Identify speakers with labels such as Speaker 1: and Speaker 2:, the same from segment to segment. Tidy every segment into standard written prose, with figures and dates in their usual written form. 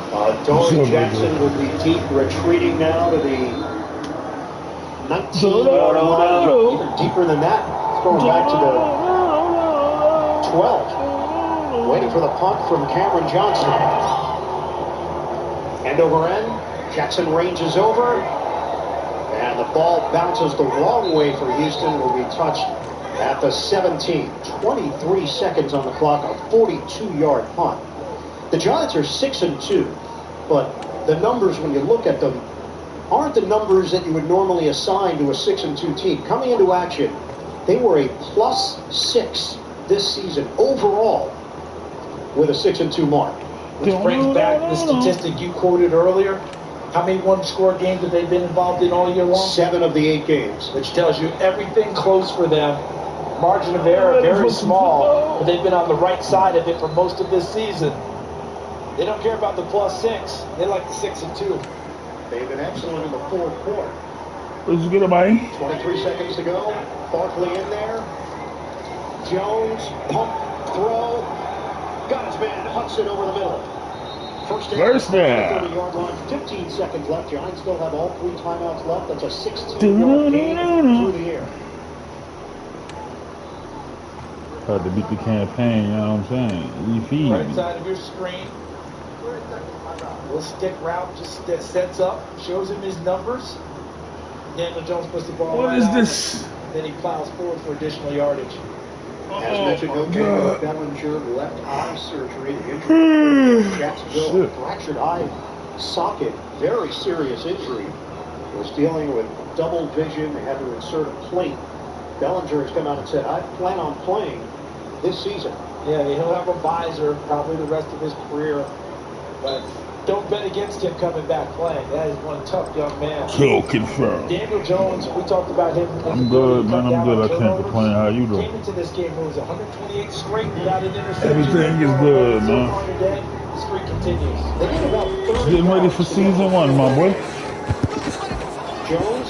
Speaker 1: Dory Jackson will be deep, retreating now to the 19-yard line, even deeper than that. It's going back to the 12. Waiting for the punt from Cameron Johnson. End over end. Jackson ranges over. And the ball bounces the wrong way for Houston. Will be touched at the 17. 23 seconds on the clock. A 42-yard punt. The Giants are 6-2. But the numbers, when you look at them, aren't the numbers that you would normally assign to a 6-2 team. Coming into action, they were a +6 this season overall with a 6-2 mark.
Speaker 2: Which brings back the statistic you quoted earlier. How many one-score games have they been involved in all year long?
Speaker 1: 7 of the 8 games.
Speaker 2: Which tells you everything close for them. Margin of error very small, but they've been on the right side of it for most of this season. They don't care about the +6. They like the 6-2.
Speaker 1: They've been excellent in the fourth quarter.
Speaker 3: Let's get it, buddy.
Speaker 1: 23 seconds to go. Barkley in there. Jones, pump, throw. Got his man Hudson over the middle. First down. 30-yard line. 15 seconds left. Giants still have all 3 timeouts left. That's a 16-yard gain through the air.
Speaker 3: Hard to beat the campaign, you know what I'm saying? Refeed.
Speaker 2: Right side of your screen. Little stick route just sets up, shows him his numbers. Daniel Jones puts the ball
Speaker 3: What
Speaker 2: right
Speaker 3: is
Speaker 2: out,
Speaker 3: this?
Speaker 2: Then he plows forward for additional yardage.
Speaker 1: As mentioned, no Jacob Bellinger, left eye surgery. The injury Jacksonville, fractured eye socket, very serious injury. Was dealing with double vision. They had to insert a plate. Bellinger has come out and said, I plan on playing this season.
Speaker 2: Yeah, he'll have a visor probably the rest of his career. But don't bet against him coming back playing. That is one tough young man.
Speaker 3: Kill confirmed.
Speaker 2: Daniel Jones, we talked about him.
Speaker 3: I'm good, man. I'm good. I can't complain. How you doing?
Speaker 2: Came into this game, it was 128 straight without an interception.
Speaker 3: Everything is good, man.
Speaker 2: The streak continues. They get about 30
Speaker 3: Getting ready for season 1, my boy.
Speaker 1: Jones,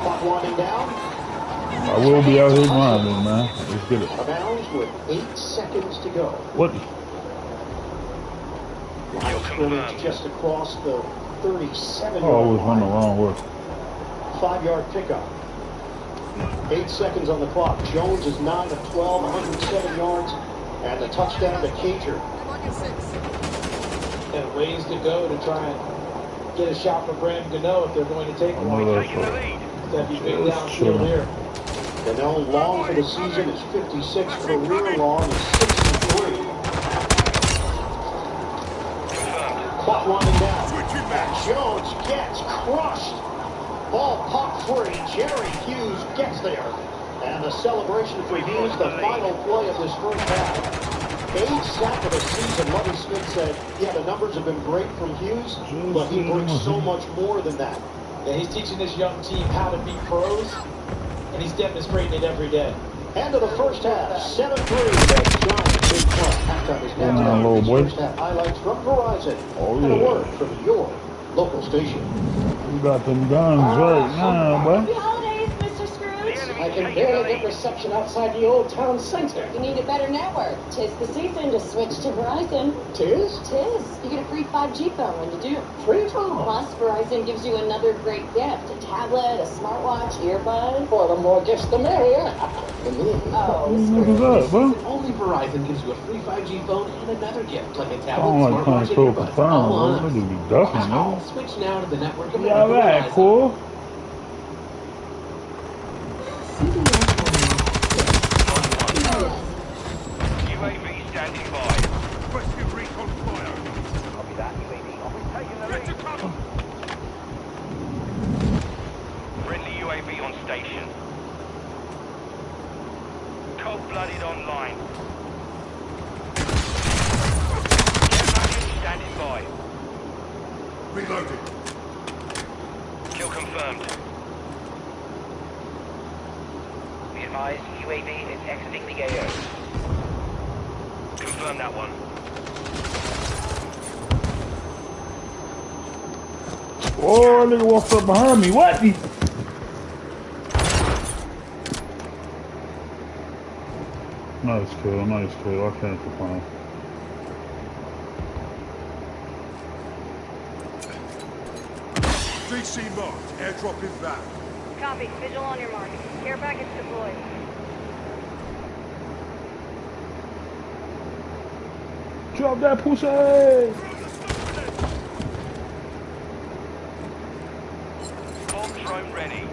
Speaker 1: clock winding down.
Speaker 3: I will be out here grinding, man. Let's get it.
Speaker 1: Abounds with 8 seconds to go.
Speaker 3: What?
Speaker 1: Scrimmage just across the 37-yard
Speaker 3: I always run the wrong way.
Speaker 1: 5-yard pickup. 8 seconds on the clock. Jones is 9 of 12, 107 yards, and the touchdown to Cager.
Speaker 2: And ways to go to try and get a shot for Brandon Gano if they're going to take one. That'd be big downfield here.
Speaker 1: Gano long for the season is 56, career long is 63. Clock winding down. And Jones gets crushed. Ball popped free. Jerry Hughes gets there. And the celebration for Hughes, the final play of this first half. 8th sack of the season. Lovie Smith said, yeah, the numbers have been great from Hughes, but he brings so much more than that.
Speaker 2: Yeah, he's teaching this young team how to be pros, and he's demonstrating it every day.
Speaker 1: End of the first half, 7-3. The Giants big club. Halftime is next.
Speaker 3: Little boy.
Speaker 1: First half highlights from Verizon.
Speaker 3: Oh,
Speaker 1: And a
Speaker 3: yeah.
Speaker 1: word from your local station.
Speaker 3: You got them guns right now, boy.
Speaker 4: Happy holidays, Mr. Scrooge.
Speaker 5: I can barely get reception outside the old town center.
Speaker 4: You need a better network. Tis the season to switch to Verizon.
Speaker 5: Tis?
Speaker 4: Tis. You get a free 5G phone when you do.
Speaker 5: Free phone.
Speaker 4: Plus, Verizon gives you another great gift. A tablet, a smartwatch, earbuds.
Speaker 5: For the more gifts, the merrier.
Speaker 4: Oh,
Speaker 3: Look at that, bro.
Speaker 6: Only Verizon gives you a free 5G phone and another gift, like a
Speaker 3: I
Speaker 6: tablet,
Speaker 3: don't like playing
Speaker 6: smartwatch,
Speaker 3: so
Speaker 6: and earbuds.
Speaker 3: confirmed,
Speaker 6: All
Speaker 3: bro.
Speaker 6: on
Speaker 3: Look
Speaker 6: us.
Speaker 3: at you ducking, man.
Speaker 6: Switch now to the network of
Speaker 3: Yeah, right,
Speaker 6: Verizon.
Speaker 3: cool.
Speaker 7: UAV standing by. Requesting recon fire. Copy that, UAV. Taking the lead. Friendly UAV on station. Cold-blooded online. Standing by.
Speaker 8: Reloading.
Speaker 7: Kill confirmed. Be advised, UAV is exiting the AO. Confirm that one.
Speaker 3: Oh, nigga walked up behind me. What? Nice kill, nice kill. I can't complain.
Speaker 8: DC marked. Airdrop inbound.
Speaker 9: Copy. Visual on your mark. Care package deployed.
Speaker 3: Drop that pussy!
Speaker 7: Bomb drone ready.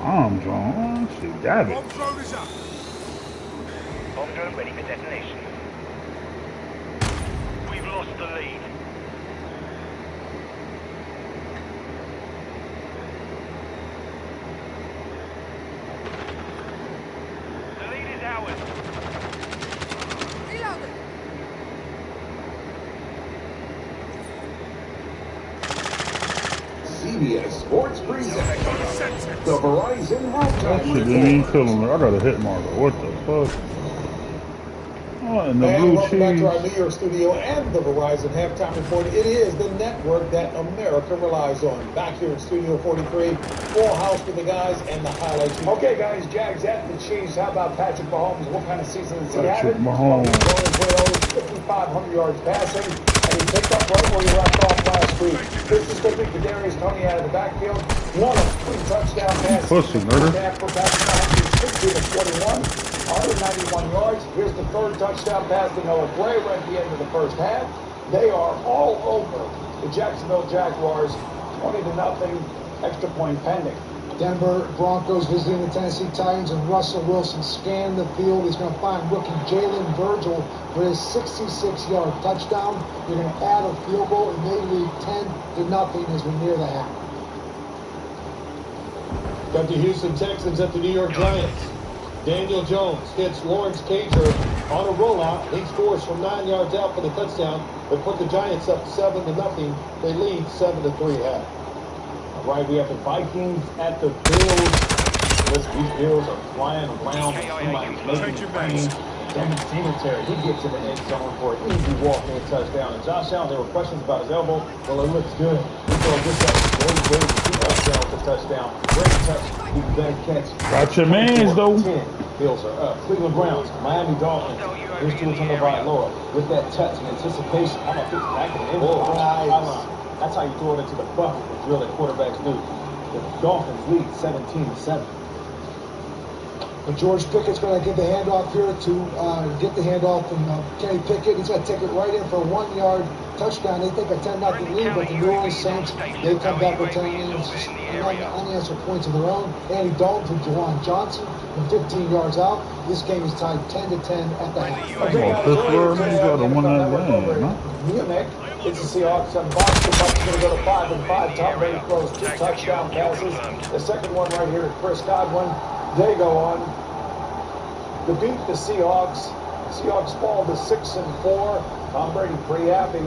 Speaker 3: I'm drunk. Shit, got it.
Speaker 8: Bomb drone is up.
Speaker 7: Bomb drone ready for detonation. We've lost the lead. The lead is ours.
Speaker 10: CBS Sports presents the Verizon
Speaker 3: That
Speaker 10: halftime
Speaker 3: shit didn't even
Speaker 10: report.
Speaker 3: kill him. I got a hit marker. What the fuck? What in the
Speaker 11: And
Speaker 3: blue
Speaker 11: welcome back to our
Speaker 3: cheese?
Speaker 11: New York studio and the Verizon halftime report. It is the network that America relies on. Back here in Studio 43, full house with the guys and the highlights. Okay, guys, Jags at the Chiefs. How about Patrick Mahomes? What kind of season is he
Speaker 3: Patrick
Speaker 11: having?
Speaker 3: Mahomes.
Speaker 11: 5,500 yards passing, and he picked up right where he left off last week. This is going to be Kadarius Toney out of the backfield. One of 3 touchdown passes.
Speaker 3: Pussy, murder.
Speaker 11: For Patrick Mahomes, 60 to 21. 191 yards. Here's the 3rd touchdown pass to Noah Gray right at the end of the first half. They are all over the Jacksonville Jaguars, 20-0, extra point pending.
Speaker 12: Denver Broncos visiting the Tennessee Titans, and Russell Wilson scanned the field. He's going to find rookie Jalen Virgil for his 66-yard touchdown. You're going to add a field goal, and they lead 10-0 as we near the half.
Speaker 1: Got the Houston Texans at the New York Giants. Daniel Jones hits Lawrence Cager on a rollout. He scores from 9 yards out for the touchdown, but put the Giants up 7-0. They lead 7-3 half.
Speaker 11: All right, we have the Vikings at the Bills. Listen, these Bills are flying around. Somebody's making plays. Devin Singletary, he gets in the end zone for an easy walk-in touchdown. And Josh Allen, there were questions about his elbow. Well, it looks good. He throws this up. Very touchdown for touchdown. Great touch. Even better catch.
Speaker 3: Got your mans, though.
Speaker 11: 10. Bills are up. Cleveland Browns, Miami Dolphins. Here's Tua Tagovailoa with that touch and anticipation. How about this back in the end zone?
Speaker 12: Nice.
Speaker 11: That's how you throw it into the bucket. That's really quarterbacks do. The Dolphins lead 17-7.
Speaker 12: But George Pickett's going to get the handoff here to get the handoff from Kenny Pickett. He's going to take it right in for a 1-yard touchdown. They think a 10-0 lead, but the New Orleans Saints, they come back with 10 unanswered points of their own. Andy Dalton to Juwan Johnson from 15 yards out. This game is tied 10-10 at the half.
Speaker 3: Pittsburgh, man, you got to win that game, man.
Speaker 11: Munich, it's the Seahawks and Bucks. The Bucks going to go to 5-5. Tom Brady throws 2 touchdown passes. The second one right here is Chris Godwin. They go on to beat the Seahawks. Seahawks fall to 6-4. Tom Brady pretty happy.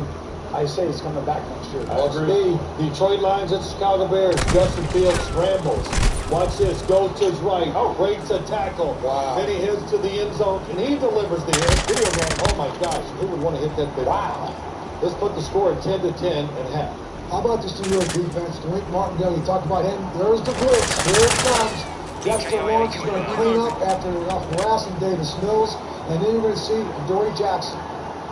Speaker 11: I say he's coming back next year.
Speaker 1: I agree. Detroit Lions at Chicago Bears. Justin Fields scrambles. Watch this. Goes to his right. Breaks a tackle.
Speaker 11: Wow.
Speaker 1: Then he heads to the end zone, and he delivers the video game. Oh, my gosh. Who would want to hit that big? Wow. Let's put the score at 10-10 and half.
Speaker 12: How about this New York defense? Dwight Martindale, you talked about him. There's the blitz. Here it comes. Dexter Lawrence is going to clean up after harassing Davis Mills. And then you're going to see Dory Jackson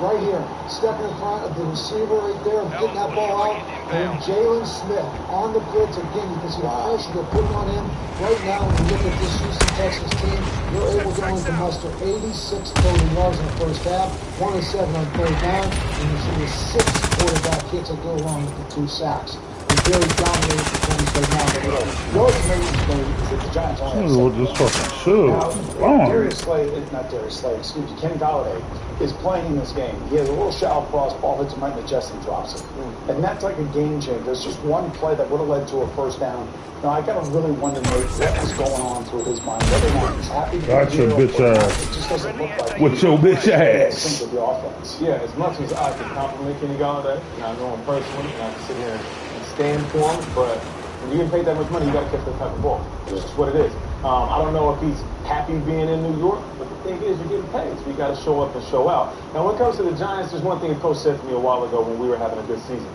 Speaker 12: right here, stepping in front of the receiver right there, getting that ball out. And Jalen Smith on the blitz again. You can see the pressure they're putting on him. Right now, when you look at this Houston Texans team, they're able to muster 86 total yards in the first half, 1 of 7 on third down, and you see the 6 quarterback hits that go along with the 2 sacks. Very dominated performance right now.
Speaker 11: What's amazing is that the Giants only have
Speaker 3: What this fucking shoe?
Speaker 11: Darius Slay, not Darius Slay, excuse me, Kenny Golladay is playing in this game. He has a little shallow cross, ball hits him right in the chest and drops it. And that's like a game changer. It's just one play that would have led to a first down. Now, I got to really wonder what was going on through his mind. Whether or not he's happy to
Speaker 3: Got your bitch ass.
Speaker 11: It just doesn't look like
Speaker 3: With your bitch ass.
Speaker 11: With the offense.
Speaker 13: Yeah, as much as I can compliment Kenny Golladay, and I know him personally, and I can sit here and stand for him, but when you get paid that much money, you got to catch that type of ball. It's just what it is. I don't know if he's happy being in New York, but the thing is, you're getting paid, so you got to show up and show out. Now, when it comes to the Giants, there's one thing a coach said to me a while ago when we were having a good season.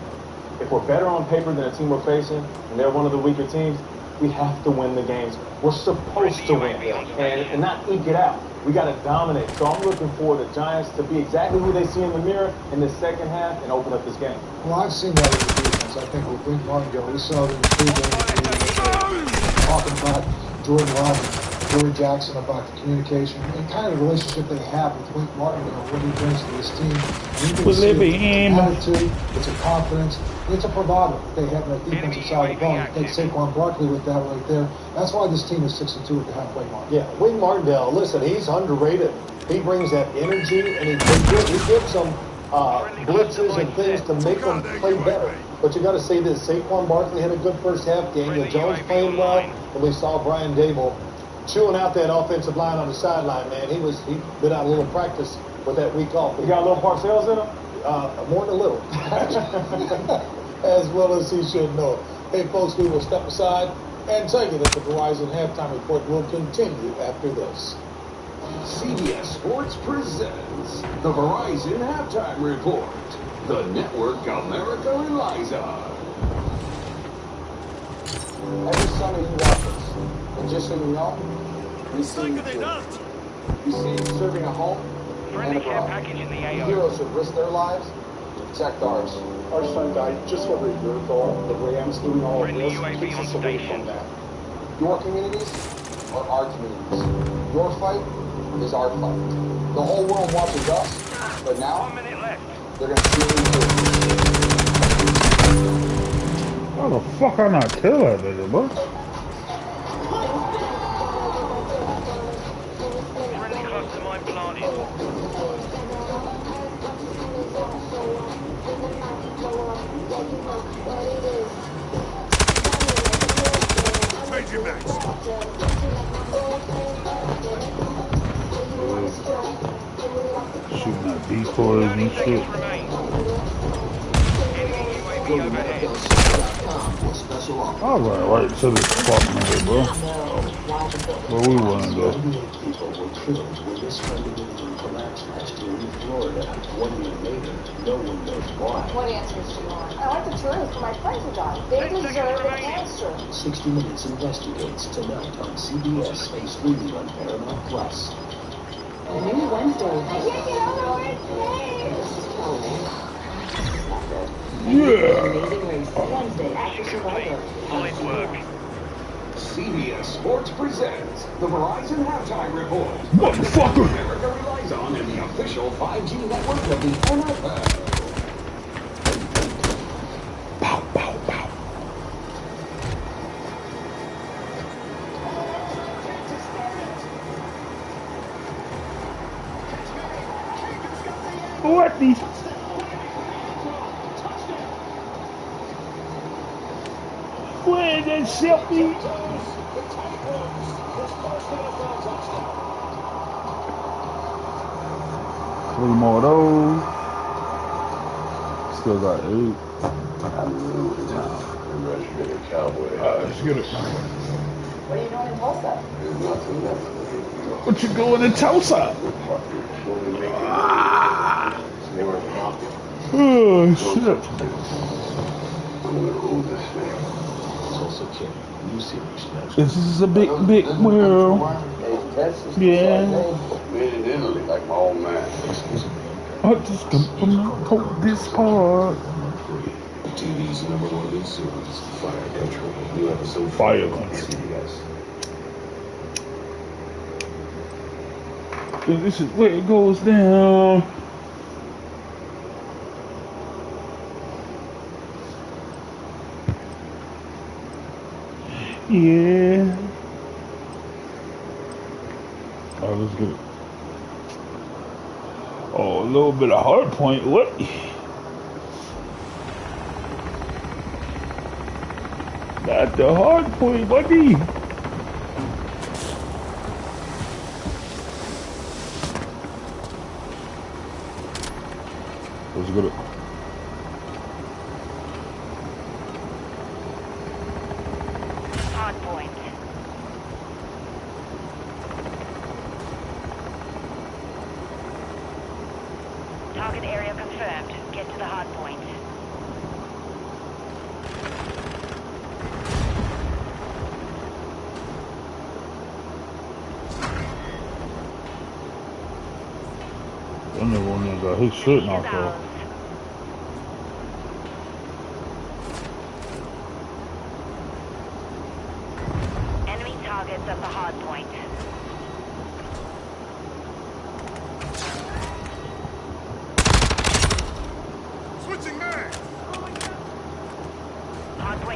Speaker 13: If we're better on paper than the team we're facing, and they're one of the weaker teams, we have to win the games. We're supposed to win and not eke it out. We got to dominate. So I'm looking for the Giants to be exactly who they see in the mirror in the second half and open up this game.
Speaker 12: Well, I've seen that in the defense. confidence. I think with Wink Martindale, we saw it in the pregame talking about Jordan Love and Dory Jackson about the communication and kind of the relationship they have with Wink Martindale, what he brings to this team. You can see it's an attitude, it's a confidence, it's a bravado they have on the defensive side of the ball. You take Saquon Barkley with that right there. That's why this team is 6-2 at the halfway mark.
Speaker 1: Yeah, Wink Martindale, listen, he's underrated. He brings that energy, and he gives them blitzes and things to make them play better. But you got to say this: Saquon Barkley had a good first half. Daniel Jones playing well, and we saw Brian Dable chewing out that offensive line on the sideline. Man, he been out a little practice with that week off.
Speaker 13: You got a little Parcells in him?
Speaker 1: More than a little, as well as he should know. Hey, folks, we will step aside and tell you that the Verizon halftime report will continue after this.
Speaker 10: CBS Sports presents the Verizon Halftime Report. The network America relies on.
Speaker 14: Every Sunday you watch us. And just so you know, we see you too. We see you serving a home and abroad. Heroes who risk their lives to protect ours.
Speaker 11: Our son died just over a year ago. The Rams doing all of this keeps us away from that.
Speaker 14: Your communities are our communities. Your fight is our fight. The whole world watches us, but now they're going to see you too.
Speaker 3: How the fuck I not kill that nigga, bro?
Speaker 7: Friendly cluster mine planted.
Speaker 8: Changing max.
Speaker 3: Shooting at decoys and shit. Alright, right to this fuck nigga, bro. Where we wanna go?
Speaker 10: People were killed when this condominium collapsed last year in Florida. One year later, no one knows why.
Speaker 4: What answers do you want? I like the truth for my friends who died. They deserve an answer.
Speaker 10: 60 Minutes investigates tonight on CBS and streaming on Paramount Plus.
Speaker 4: The new Wednesday. This is Kelly. Amazing Race. Wednesday after Survivor.
Speaker 7: Solid work.
Speaker 10: CBS Sports presents the Verizon Halftime Report.
Speaker 3: Motherfucker!
Speaker 10: America relies on and the official 5G network of the NFL.
Speaker 3: Pow, pow, pow. What the? Where that selfie? Three more of those. Still got 8.
Speaker 15: I'm new in town. I'm ready to get a cowboy.
Speaker 3: Let's get it.
Speaker 4: What are you doing in Tulsa?
Speaker 15: There's nothing left for me.
Speaker 3: What you doing in Tulsa? Oh, shit. This is a big world. Yeah.
Speaker 15: Made in Italy, like my old man.
Speaker 3: I just come from this part.
Speaker 10: TV's #1 new series, Fire Country. New episode
Speaker 3: Fire
Speaker 10: on
Speaker 3: Country.
Speaker 10: CBS.
Speaker 3: And this is where it goes down. Yeah. Oh, let's get it. Oh, a little bit of hard point. What? Not the hard point, buddy. Let's get it.
Speaker 9: Hard point. Target area confirmed. Get to the hard point.
Speaker 3: That nigga got his shit knocked off.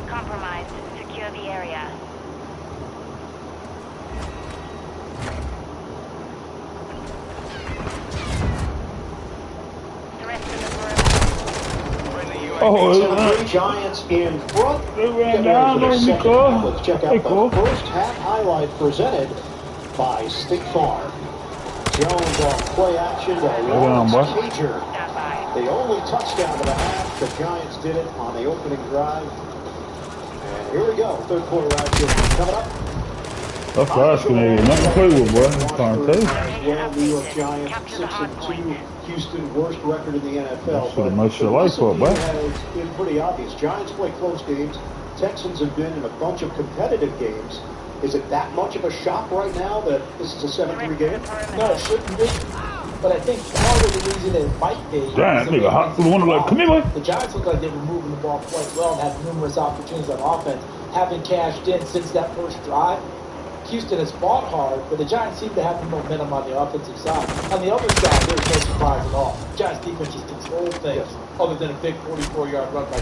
Speaker 9: point compromised. Secure the area. The rest of the
Speaker 1: Oh, Giants in front.
Speaker 3: They ran down on me, Cole.
Speaker 1: Let's check out the first half highlight presented by State Farm. Jones on play action to Lawrence Cager. The only touchdown of the half. The Giants did it on the opening drive. And here we go. Third quarter action coming up.
Speaker 3: That's last Canadian. Nothing to play with, boy. I'm trying to tell you.
Speaker 1: Well, New York Giants 6-2. Houston, worst record in the NFL.
Speaker 3: Should have messed your life up, boy.
Speaker 1: It's been pretty obvious. Giants play close games. Texans have been in a bunch of competitive games. Is it that much of a shock right now that this is a 7-3 game?
Speaker 2: No, it shouldn't be. But I think part of the reason it might be...
Speaker 3: Damn, nigga, hot for the one like, come here, boy.
Speaker 2: The Giants look like they were moving the ball quite well and had numerous opportunities on offense, having cashed in since that first drive. Houston has fought hard, but the Giants seem to have the momentum on the offensive side. On the other side, there's no surprise at all. Giants defense just controlled things, other than a big 44-yard run by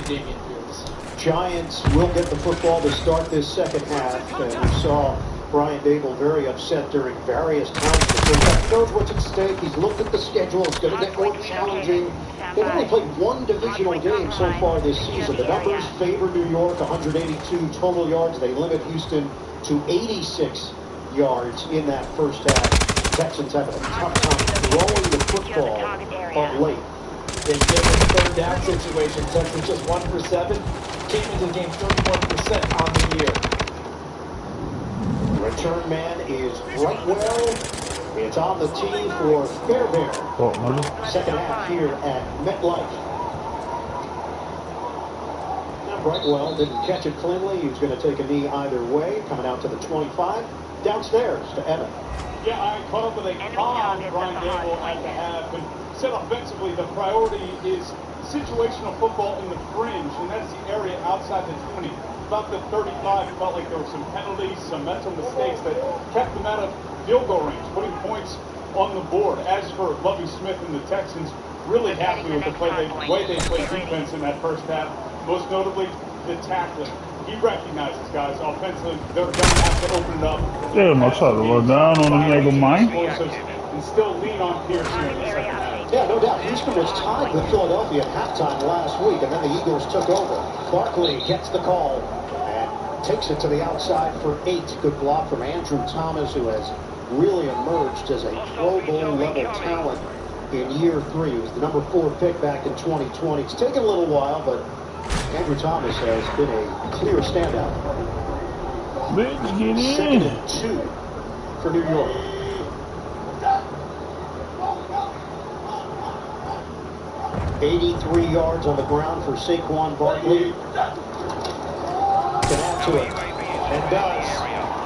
Speaker 2: Damian Pierce.
Speaker 1: Giants will get the football to start this second half, and we saw Brian Dable very upset during various times. He knows what's at stake. He's looked at the schedule. It's going to get more challenging. They've only played one divisional game so far this season. The numbers favor New York, 182 total yards. They limit Houston to 86 yards in that first half. Texans having a tough time throwing the football of late.
Speaker 2: They get in the third down situation. Texans just 1 for 7. Came into the game 31% on the year.
Speaker 1: Return man is Brightwell. It's on the tee for Fairbairn. Second half here at MetLife. Now Brightwell didn't catch it cleanly. He was going to take a knee either way. Coming out to the 25. Downstairs to Evan.
Speaker 11: Yeah, I caught up with a calm Brian Dable at the half and said offensively the priority is situational football in the fringe, and that's the area outside the 20. About the 35, it felt like there were some penalties, some mental mistakes that kept them out of field goal range, putting points on the board. As for Lovie Smith and the Texans, really happy with the way they played defense in that first half, most notably the tackling. He recognizes, guys, offensively, they're going to have to open it up.
Speaker 3: Damn, I tried to run down on the nigga mine.
Speaker 11: And still lean on Pierce here in the second half.
Speaker 1: Yeah, no doubt. Houston was tied with Philadelphia at halftime last week, and then the Eagles took over. Barkley gets the call and takes it to the outside for 8. Good block from Andrew Thomas, who has really emerged as a Pro Bowl level talent in year 3. He was the number 4 pick back in 2020. It's taken a little while, but Andrew Thomas has been a clear standout.
Speaker 3: Let's get in.
Speaker 1: Second and 2 for New York. $83 yards on the ground for Saquon Barkley. Get out to it. And does.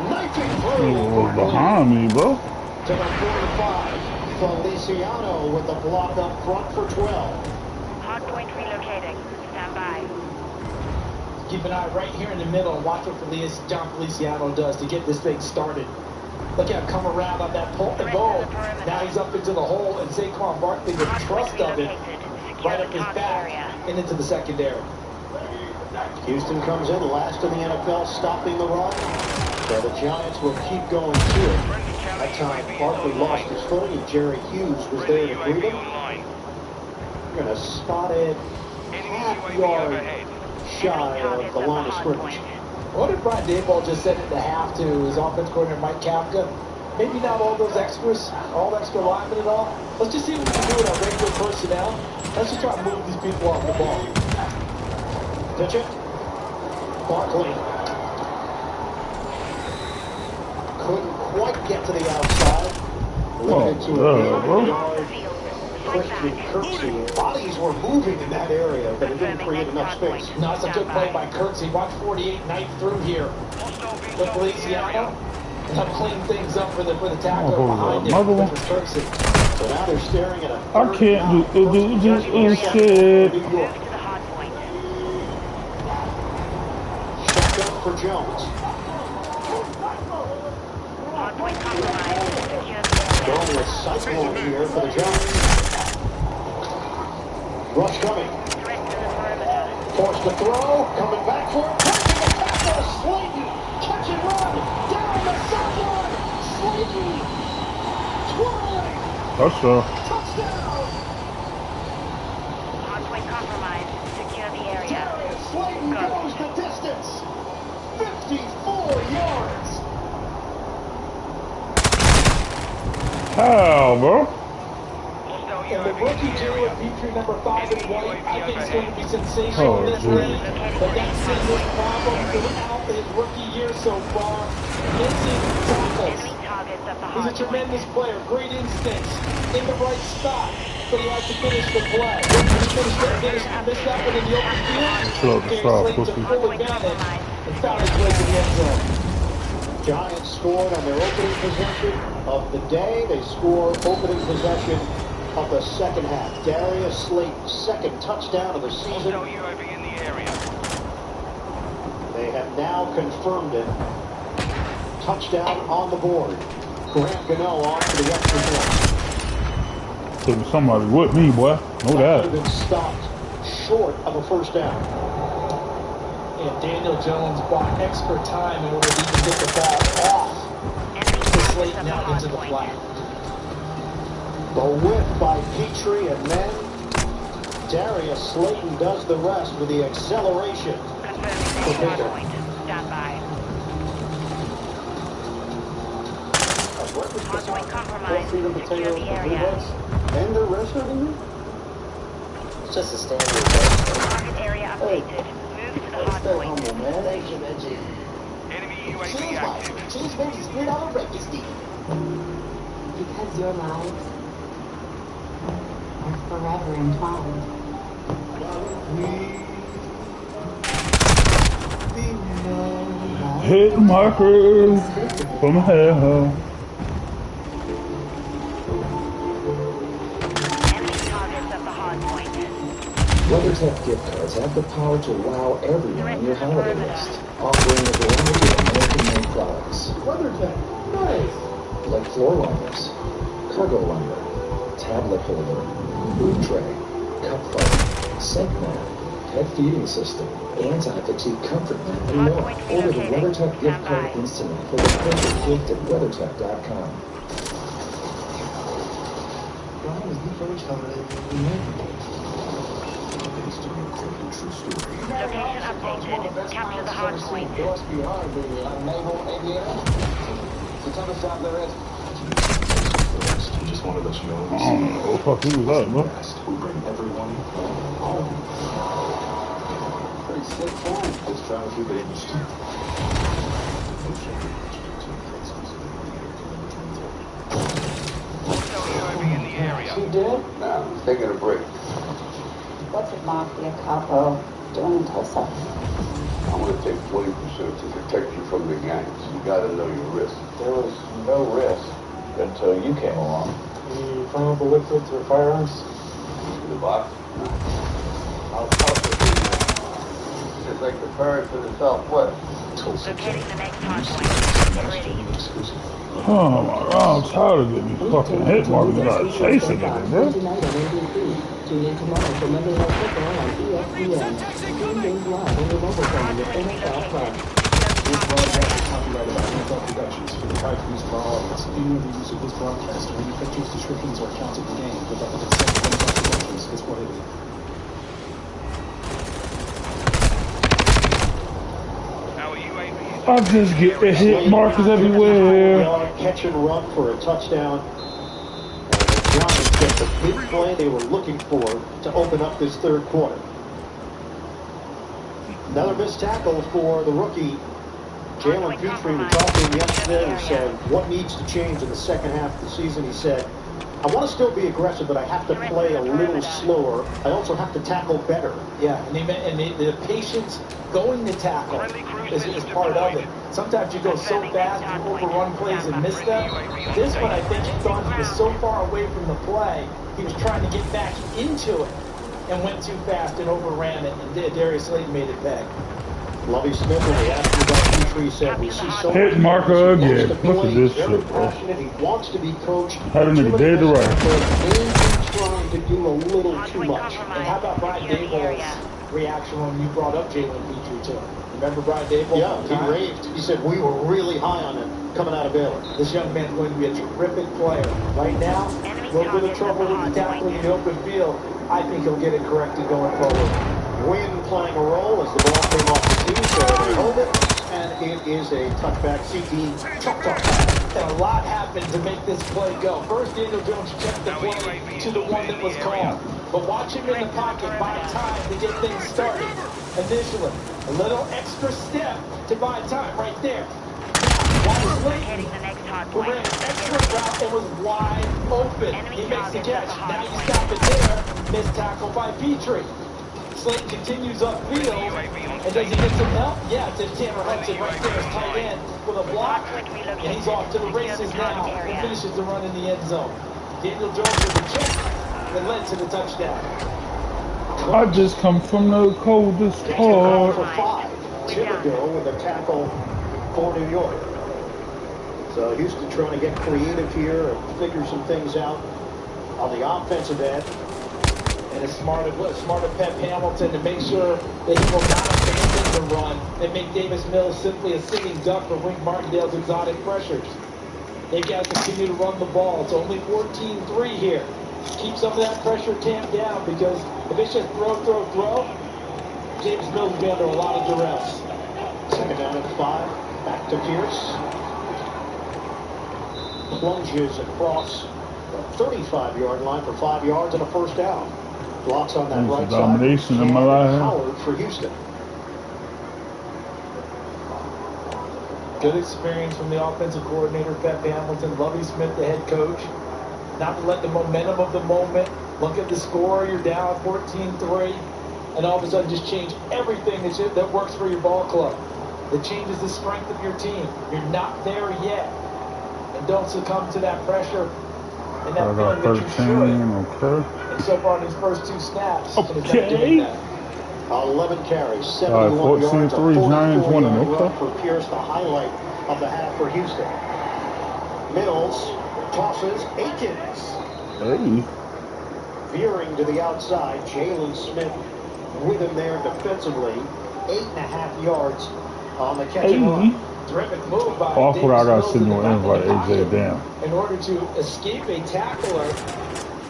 Speaker 1: Knifing through.
Speaker 3: Behind me, bro.
Speaker 1: To the 45. Feliciano with the block up front for 12.
Speaker 9: Hardpoint relocating. Stand by.
Speaker 2: Keep an eye right here in the middle and watch what John Feliciano does to get this thing started. Look at him come around on that pull and go. Now he's up into the hole, and Saquon Barkley with trust of it right up his back and into the secondary.
Speaker 1: Houston comes in last in the NFL, stopping the run. So the Giants will keep going to it. That time, Barkley lost his footing, and Jerry Hughes was there to greet him. We're going to spot it half-yard shy of the line of scrimmage.
Speaker 2: What did Brian Daboll just send at the half to his offense coordinator Mike Kafka? Maybe not all those extras, all extra linemen and all. Let's just see what we can do with our regular personnel. Let's just try to move these people off the ball.
Speaker 1: Pitch it. Barkley. Couldn't quite get to the outside. Limited to a yard. Christian Kirksey. Bodies were moving in that area, but it didn't create enough space.
Speaker 2: No, it's a good play by Kirksey. Watch 48 knife through here. But Feliciano help clean things up for the tackler behind him. Kirksey.
Speaker 1: So now they're staring at a
Speaker 3: I can't do shit.
Speaker 1: Shotgun for Jones. Going with Cyclone here for the Giants. Rush coming. Forced to throw, coming back for it, breaking the tackle, Slayton, catch and run, down the sideline, Slayton, twirling, touchdown.
Speaker 9: Hardpoint compromised. Secure the area.
Speaker 1: Darius Slayton goes the distance, 54 yards.
Speaker 3: How, bro?
Speaker 2: And the rookie Jalen Petrie, number 5 in white, I think is going to be sensational in this league. But that's been his problem throughout his rookie year so far. Missing tackles. He's a tremendous player, great instincts, in the right spot, but he has to finish the play. He missed that one in the open field. Darius Slayton took full advantage and found his way to the end zone.
Speaker 1: Giants scored on their opening possession of the day. They score opening possession of the second half. Darius Slayton's second touchdown of the season. They have now confirmed it. Touchdown on the board. Grant Gano on to the extra point.
Speaker 3: Taking somebody with me, boy. Know that.
Speaker 1: Been stopped short of a first down.
Speaker 2: And Daniel Jones bought extra time in order to even get the ball off to Slayton out into the flat.
Speaker 1: The whip by Petrie, and then Darius Slayton does the rest with the acceleration.
Speaker 9: Stand by. Hardpoint compromised. Secure the area.
Speaker 1: And the rest of them?
Speaker 16: It's just a standard.
Speaker 9: Target area updated. Move to the hardpoint.
Speaker 16: Thank you, Reggie.
Speaker 7: Enemy UAV active.
Speaker 16: Change Reggie's $3 breakfast deal.
Speaker 17: Because your lives are forever entwined.
Speaker 3: Hit markers from hell.
Speaker 10: WeatherTech gift cards have the power to wow everyone on your holiday list, offering a variety of American-made products.
Speaker 12: WeatherTech, nice.
Speaker 10: Like floor liners, cargo liner, tablet holder, food tray, cup holder, sink mat, pet feeding system, anti-fatigue comfort mat, and more. Order the WeatherTech gift card instantly for the perfect gift at WeatherTech.com.
Speaker 12: Brian is the first holiday we made.
Speaker 9: Location updated. Capture the hard point.
Speaker 14: What's beyond the naval aviator? The toughest job there is.
Speaker 10: We just want to let you know
Speaker 3: I don't know what the fuck he was up, bro.
Speaker 10: we bring everyone home.
Speaker 14: Pretty sick fun.
Speaker 10: Just trying to keep it interesting.
Speaker 7: UAV in the area.
Speaker 14: She did?
Speaker 15: No, taking a break.
Speaker 17: What's a mafia capo doing in Tulsa?
Speaker 15: I'm going to take 40% to protect you from the gangs. You got to know your risk.
Speaker 13: There was no risk until you came along. You flammable liquids or firearms?
Speaker 15: In the box? No. I'll talk to you now. Just like the bird to the southwest.
Speaker 9: Locating the next hard point. Ready.
Speaker 3: Oh my god, I'm tired of getting these fucking hit markers that are chasing me, bro.
Speaker 16: Tune in tomorrow for Monday Night Football on ESPN. Stream games live on your mobile phone with NFL Plus.
Speaker 10: This broadcast is copyrighted by NFL Productions for the private use of our audience. Any of the use of this broadcast or any pictures, descriptions, or accounts of the game without the consent of NFL Productions is prohibited.
Speaker 3: I just get the hit markers everywhere.
Speaker 1: Catch and run for a touchdown. And the Giants get the big play they were looking for to open up this third quarter. Another missed tackle for the rookie, Jalen Petrie. We talked to him yesterday. He said, what needs to change in the second half of the season? He said, I want to still be aggressive, but I have to play a little slower. I also have to tackle better.
Speaker 2: Yeah, and the patience going to tackle is part of it. Sometimes you go so fast, you overrun plays and miss them. This one, I think he thought he was so far away from the play, he was trying to get back into it and went too fast and overran it, and Darius Slayton made it back.
Speaker 1: Lovie Smith, when we asked him about Petrie, said we see so
Speaker 3: hit marker again. Look at this shit, bro.
Speaker 1: He wants to be coached.
Speaker 3: Had a nigga dead to right.
Speaker 1: Maybe trying to do a little too much.
Speaker 2: And how about Brian Daboll's reaction when you brought up Jalen Petrie too. Remember Brian Dable?
Speaker 1: Yeah, he raved. He said we were really high on him coming out of Baylor.
Speaker 2: This young man's going to be a terrific player. Right now, a little bit of trouble with the tackling in the open field. I think he'll get it corrected going forward.
Speaker 1: Wind playing a role as the ball came off the tee, so they hold it, and it is a touchback. CD chuck.
Speaker 2: And a lot happened to make this play go. First, Daniel Jones checked the play to the one that was called. But watch him in the pocket, buy time to get things started. Initially, a little extra step to buy time right there. Now, Slayton, who ran an extra route and was wide open. He makes the catch. Now you stop it there. Missed tackle by Petrie. Slayton continues upfield, and does he get some help? Yeah, it's Tanner Hudson right there, his tight end with a block, and he's off to the races now and finishes the run in the end zone. Daniel Jones with the check that led to the touchdown.
Speaker 3: I just come from the coldest part.
Speaker 1: For 5. Thibodeau with a tackle for New York. So Houston trying to get creative here and figure some things out on the offensive end.
Speaker 2: And it's smart of Pep Hamilton to make sure that he will not abandon the run and make Davis Mills simply a sitting duck for Wink Martindale's exotic pressures. They've got to continue to run the ball. It's only 14-3 here. Keep some of that pressure tamped down, because if it's just throw, Davis Mills will be under a lot of duress.
Speaker 1: Second down at 5. Back to Pierce. Plunges across the 35-yard line for 5 yards and a first down. Blocks on that right
Speaker 3: domination
Speaker 1: side.
Speaker 3: in my life.
Speaker 1: Howard for Houston.
Speaker 2: Good experience from the offensive coordinator, Pep Hamilton. Lovie Smith, the head coach. Not to let the momentum of the moment, look at the score, you're down 14-3, and all of a sudden just change everything that works for your ball club. That changes the strength of your team. You're not there yet. And don't succumb to that pressure and that feeling that you should.
Speaker 3: Okay.
Speaker 2: And so far in these first 2 snaps,
Speaker 3: okay.
Speaker 1: 11 carries, 71 yards, a 44-yard run for Pierce, the highlight of the half for Houston. Mills tosses Akins.
Speaker 3: Hey.
Speaker 1: Veering to the outside, Jalen Smith with him there defensively. 8.5 yards on the catch and run.
Speaker 2: Terrific move by
Speaker 3: Awful, I gotta send you an invite, AJ. Damn.
Speaker 2: In order to escape a tackler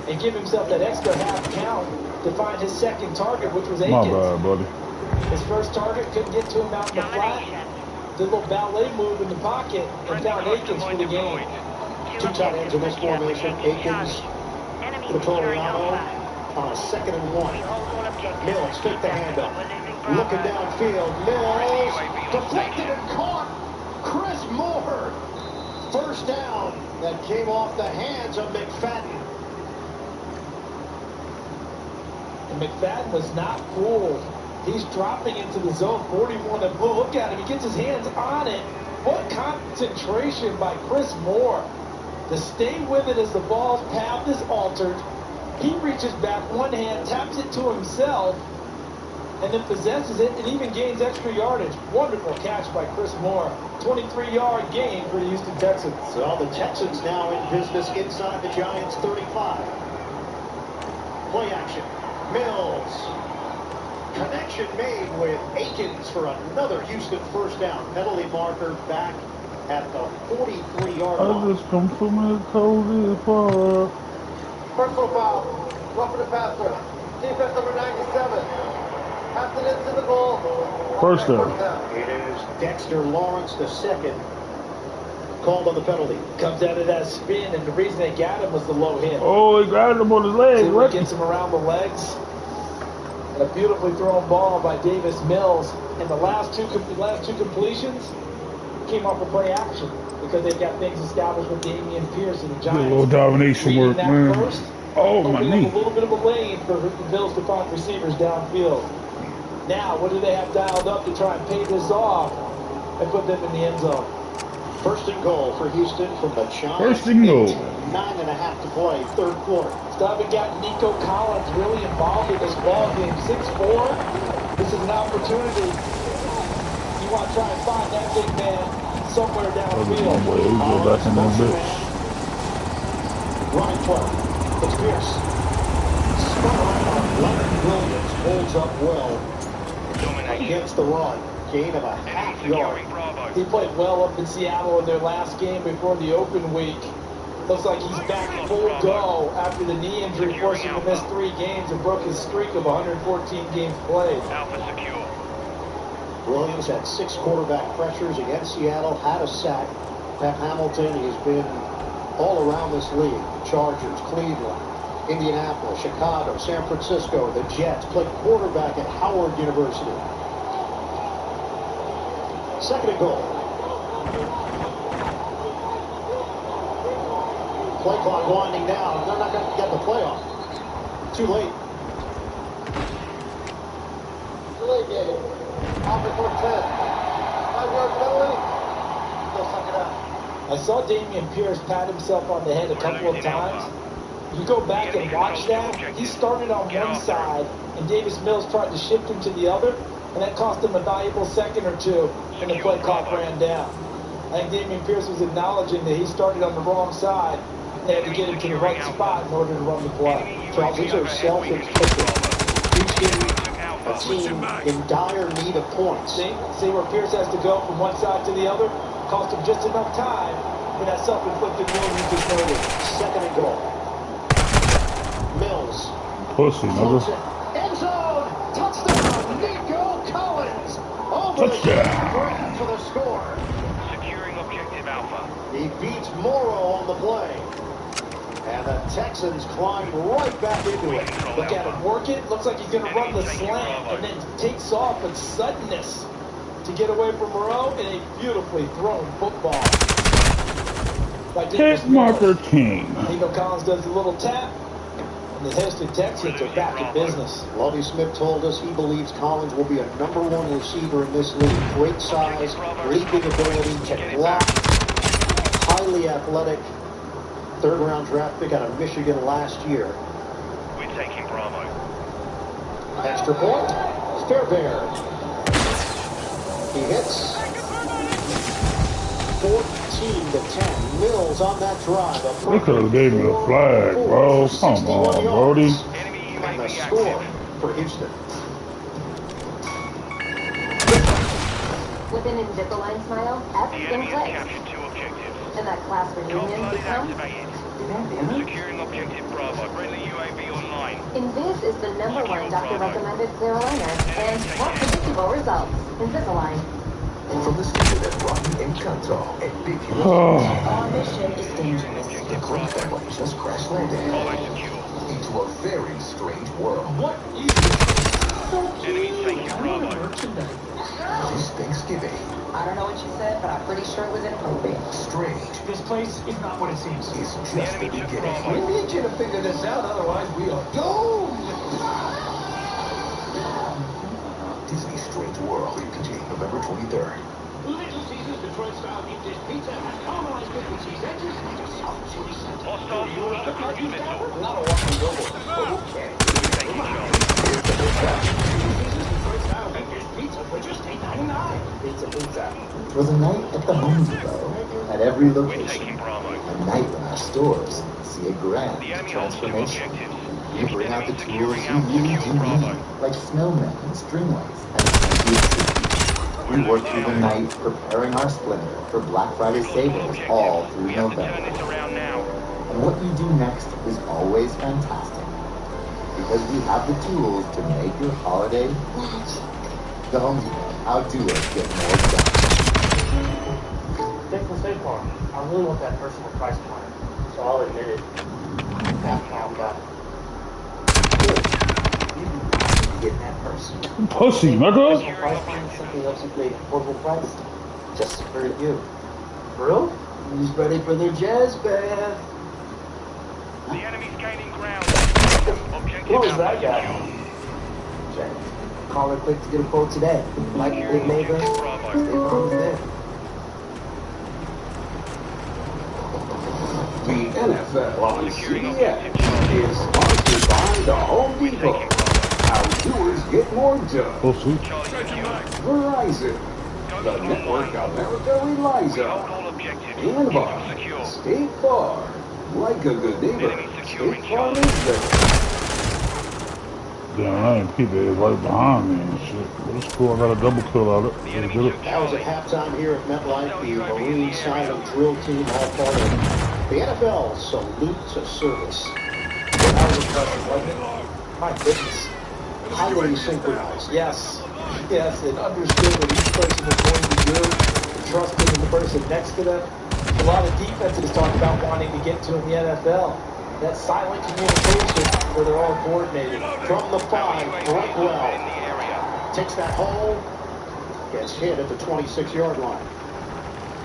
Speaker 2: and give himself that extra half count to find his second target, which was Akins.
Speaker 3: My bad, buddy.
Speaker 2: His first target couldn't get to him out in the flat. Did a little ballet move in the pocket and found Akins for the game.
Speaker 1: 2 tight ends in this formation. Akins, Vittoriano on a 2nd and 1. Mills took the handoff. Looking downfield. Mills deflected and caught. Chris Moore. First down that came off the hands of McFadden.
Speaker 2: And McFadden was not fooled. He's dropping into the zone 41 and blue. Look at him. He gets his hands on it. What concentration by Chris Moore to stay with it as the ball's path is altered. He reaches back one hand, taps it to himself, and then possesses it and even gains extra yardage. Wonderful catch by Chris Moore. 23-yard gain for the Houston Texans.
Speaker 1: So the Texans now in business inside the Giants' 35. Play action. Mills. Connection made with Akins for another Houston first down. Penalty marker back at the 43-yard line.
Speaker 3: I just come from the coldest part.
Speaker 15: Personal foul. Roughing the passer. Defense number 97. Passed it into the goal.
Speaker 3: First down.
Speaker 1: It is Dexter Lawrence II called on the penalty.
Speaker 2: Comes out of that spin, and the reason they got him was the low hit.
Speaker 3: Oh, he grabbed him on his leg.
Speaker 2: What gets him around the legs? And a beautifully thrown ball by Davis Mills. And the last two completions came off of play action because they've got things established with Damian Pierce and the Giants.
Speaker 3: A little domination work, man.
Speaker 2: First,
Speaker 3: oh, my knee.
Speaker 2: A little bit of a lane for the Bills to find receivers downfield. Now, what do they have dialed up to try and pay this off and put them in the end zone?
Speaker 1: First and goal for Houston from the Giants.
Speaker 3: First and goal.
Speaker 1: 9.5 to play, third quarter.
Speaker 2: Still haven't got Nico Collins really involved in this ball game. 6'4". This is an opportunity. You want to try and find that big man somewhere downfield.
Speaker 3: Go back in that bitch.
Speaker 1: Running play. It's Pierce. Spun around. Leonard Williams holds lines up well against the run. Gain of a half yard.
Speaker 2: He played well up in Seattle in their last game before the open week. Looks like he's back full go after the knee injury forced him to miss 3 games and broke his streak of 114 games played.
Speaker 1: Williams had 6 quarterback pressures against Seattle, had a sack. Pep Hamilton, he's been all around this league. Chargers, Cleveland, Indianapolis, Chicago, San Francisco, the Jets. Played quarterback at Howard University. 2nd and goal. Play clock winding down. They're not going to get the play off. Too late.
Speaker 14: Too late, David. Off at 10. 5-yard penalty. Go suck it out.
Speaker 2: I saw Damian Pierce pat himself on the head a couple of times. You go back and watch that, he started on one side, and Davis Mills tried to shift him to the other, and that cost him a valuable second or two, and the play clock ran down. I think Damian Pierce was acknowledging that he started on the wrong side. They had to get him to the right spot in order to run the play.
Speaker 1: Charles, these are self-inflicted. Houston, a team in dire need of points.
Speaker 2: See where Pierce has to go from one side to the other? Cost him just enough time for that self-inflicted wound you just noted.
Speaker 1: 2nd and goal. Mills.
Speaker 3: Pussy, nigga.
Speaker 1: End zone. Touchdown. Nico Collins. Over
Speaker 3: Touchdown.
Speaker 1: for the score.
Speaker 7: Securing objective Alpha.
Speaker 1: He beats Morrow on the play. And the Texans climb right back into it.
Speaker 2: Look at him work it. Looks like he's going to run the slant and then takes off with suddenness to get away from Moreau in a beautifully thrown football.
Speaker 3: Hit marker king.
Speaker 2: Nico Collins does a little tap. And the Houston Texans are back in business.
Speaker 1: Lovie Smith told us he believes Collins will be a #1 receiver in this league. Great size, leaping ability, can block, highly athletic. 3rd-round draft pick out of Michigan last year.
Speaker 7: We're taking Bravo.
Speaker 1: Extra point. Fairbairn. He hits. 14-10. Mills on that drive.
Speaker 3: They could have gave me a flag, bro. Come on, Brody.
Speaker 1: And the score for Houston.
Speaker 4: With an Invisalign smile, everything clicks. And that class reunion becomes...
Speaker 7: Securing objective Bravo. Friendly UAV online.
Speaker 4: Invis is the #1 doctor-recommended clear aligner and more predictable results. Invisalign.
Speaker 10: From the studio that Rocky and Kanto and Big Hero.
Speaker 4: Our mission is dangerous.
Speaker 10: The Clint family just crash landed into a very strange world.
Speaker 2: What is this?
Speaker 7: Enemy taking Bravo.
Speaker 10: This Thanksgiving.
Speaker 17: I don't know what you said, but I'm pretty sure it was inappropriate.
Speaker 10: Strange.
Speaker 5: This place is not what it seems.
Speaker 10: It's just the beginning.
Speaker 5: We need you to figure this out, otherwise we are doomed.
Speaker 10: Disney Strange World, continuing November 23rd.
Speaker 5: Little Caesars Detroit-style deep dish pizza has caramelized bacon cheese edges and a soft chili center.
Speaker 7: Hostile
Speaker 5: You want the country
Speaker 7: missile.
Speaker 5: Not a walking billboard. Okay. Caesars Detroit-style deep dish pizza for just $8.99. Pizza.
Speaker 10: It was a night at the Home Depot. At every location. A night when our stores see a grand transformation. We bring out the tools you really do need, like snowmen and string lights and plenty of trees. We work through the night preparing our Splendor for Black Friday savings all through November. And what you do next is always fantastic, because we have the tools to make your holiday magic. The Home Depot, outdo it, get more done.
Speaker 5: Thanks for State Farm. I really want that personal price planner, so I'll admit it. Half pound got it.
Speaker 10: Get that person.
Speaker 3: Pussy, nigga.
Speaker 5: Personal price planner simply helps you create affordable price just for you. For real? Who's ready for their jazz band?
Speaker 7: The enemy's gaining ground.
Speaker 5: What was that guy? Check. Call her quick to get a quote today. Like a big neighbor, State Farm is there.
Speaker 18: The NFL on CBS is sponsored by the Home Depot. How doers get more done.
Speaker 3: Pussy.
Speaker 18: Verizon, the network America relies on. And by State Farm, like a good neighbor, State Farm is there.
Speaker 3: Damn, I ain't peep it. It's right behind me and shit. But it's cool. I got a double kill out of it. Let's get it.
Speaker 1: That was at halftime here at MetLife. The Marine Silent Drill Team, all part of the NFL Salute to Service.
Speaker 2: That was impressive, wasn't it? My goodness.
Speaker 1: Highly synchronized.
Speaker 2: Yes. Yes, and understood what each person was going to do. Trusting in the person next to them. A lot of defenses talk about wanting to get to in the NFL. That silent communication where they're all coordinated.
Speaker 1: From the 5, Blackwell takes that hole, gets hit at the 26-yard line.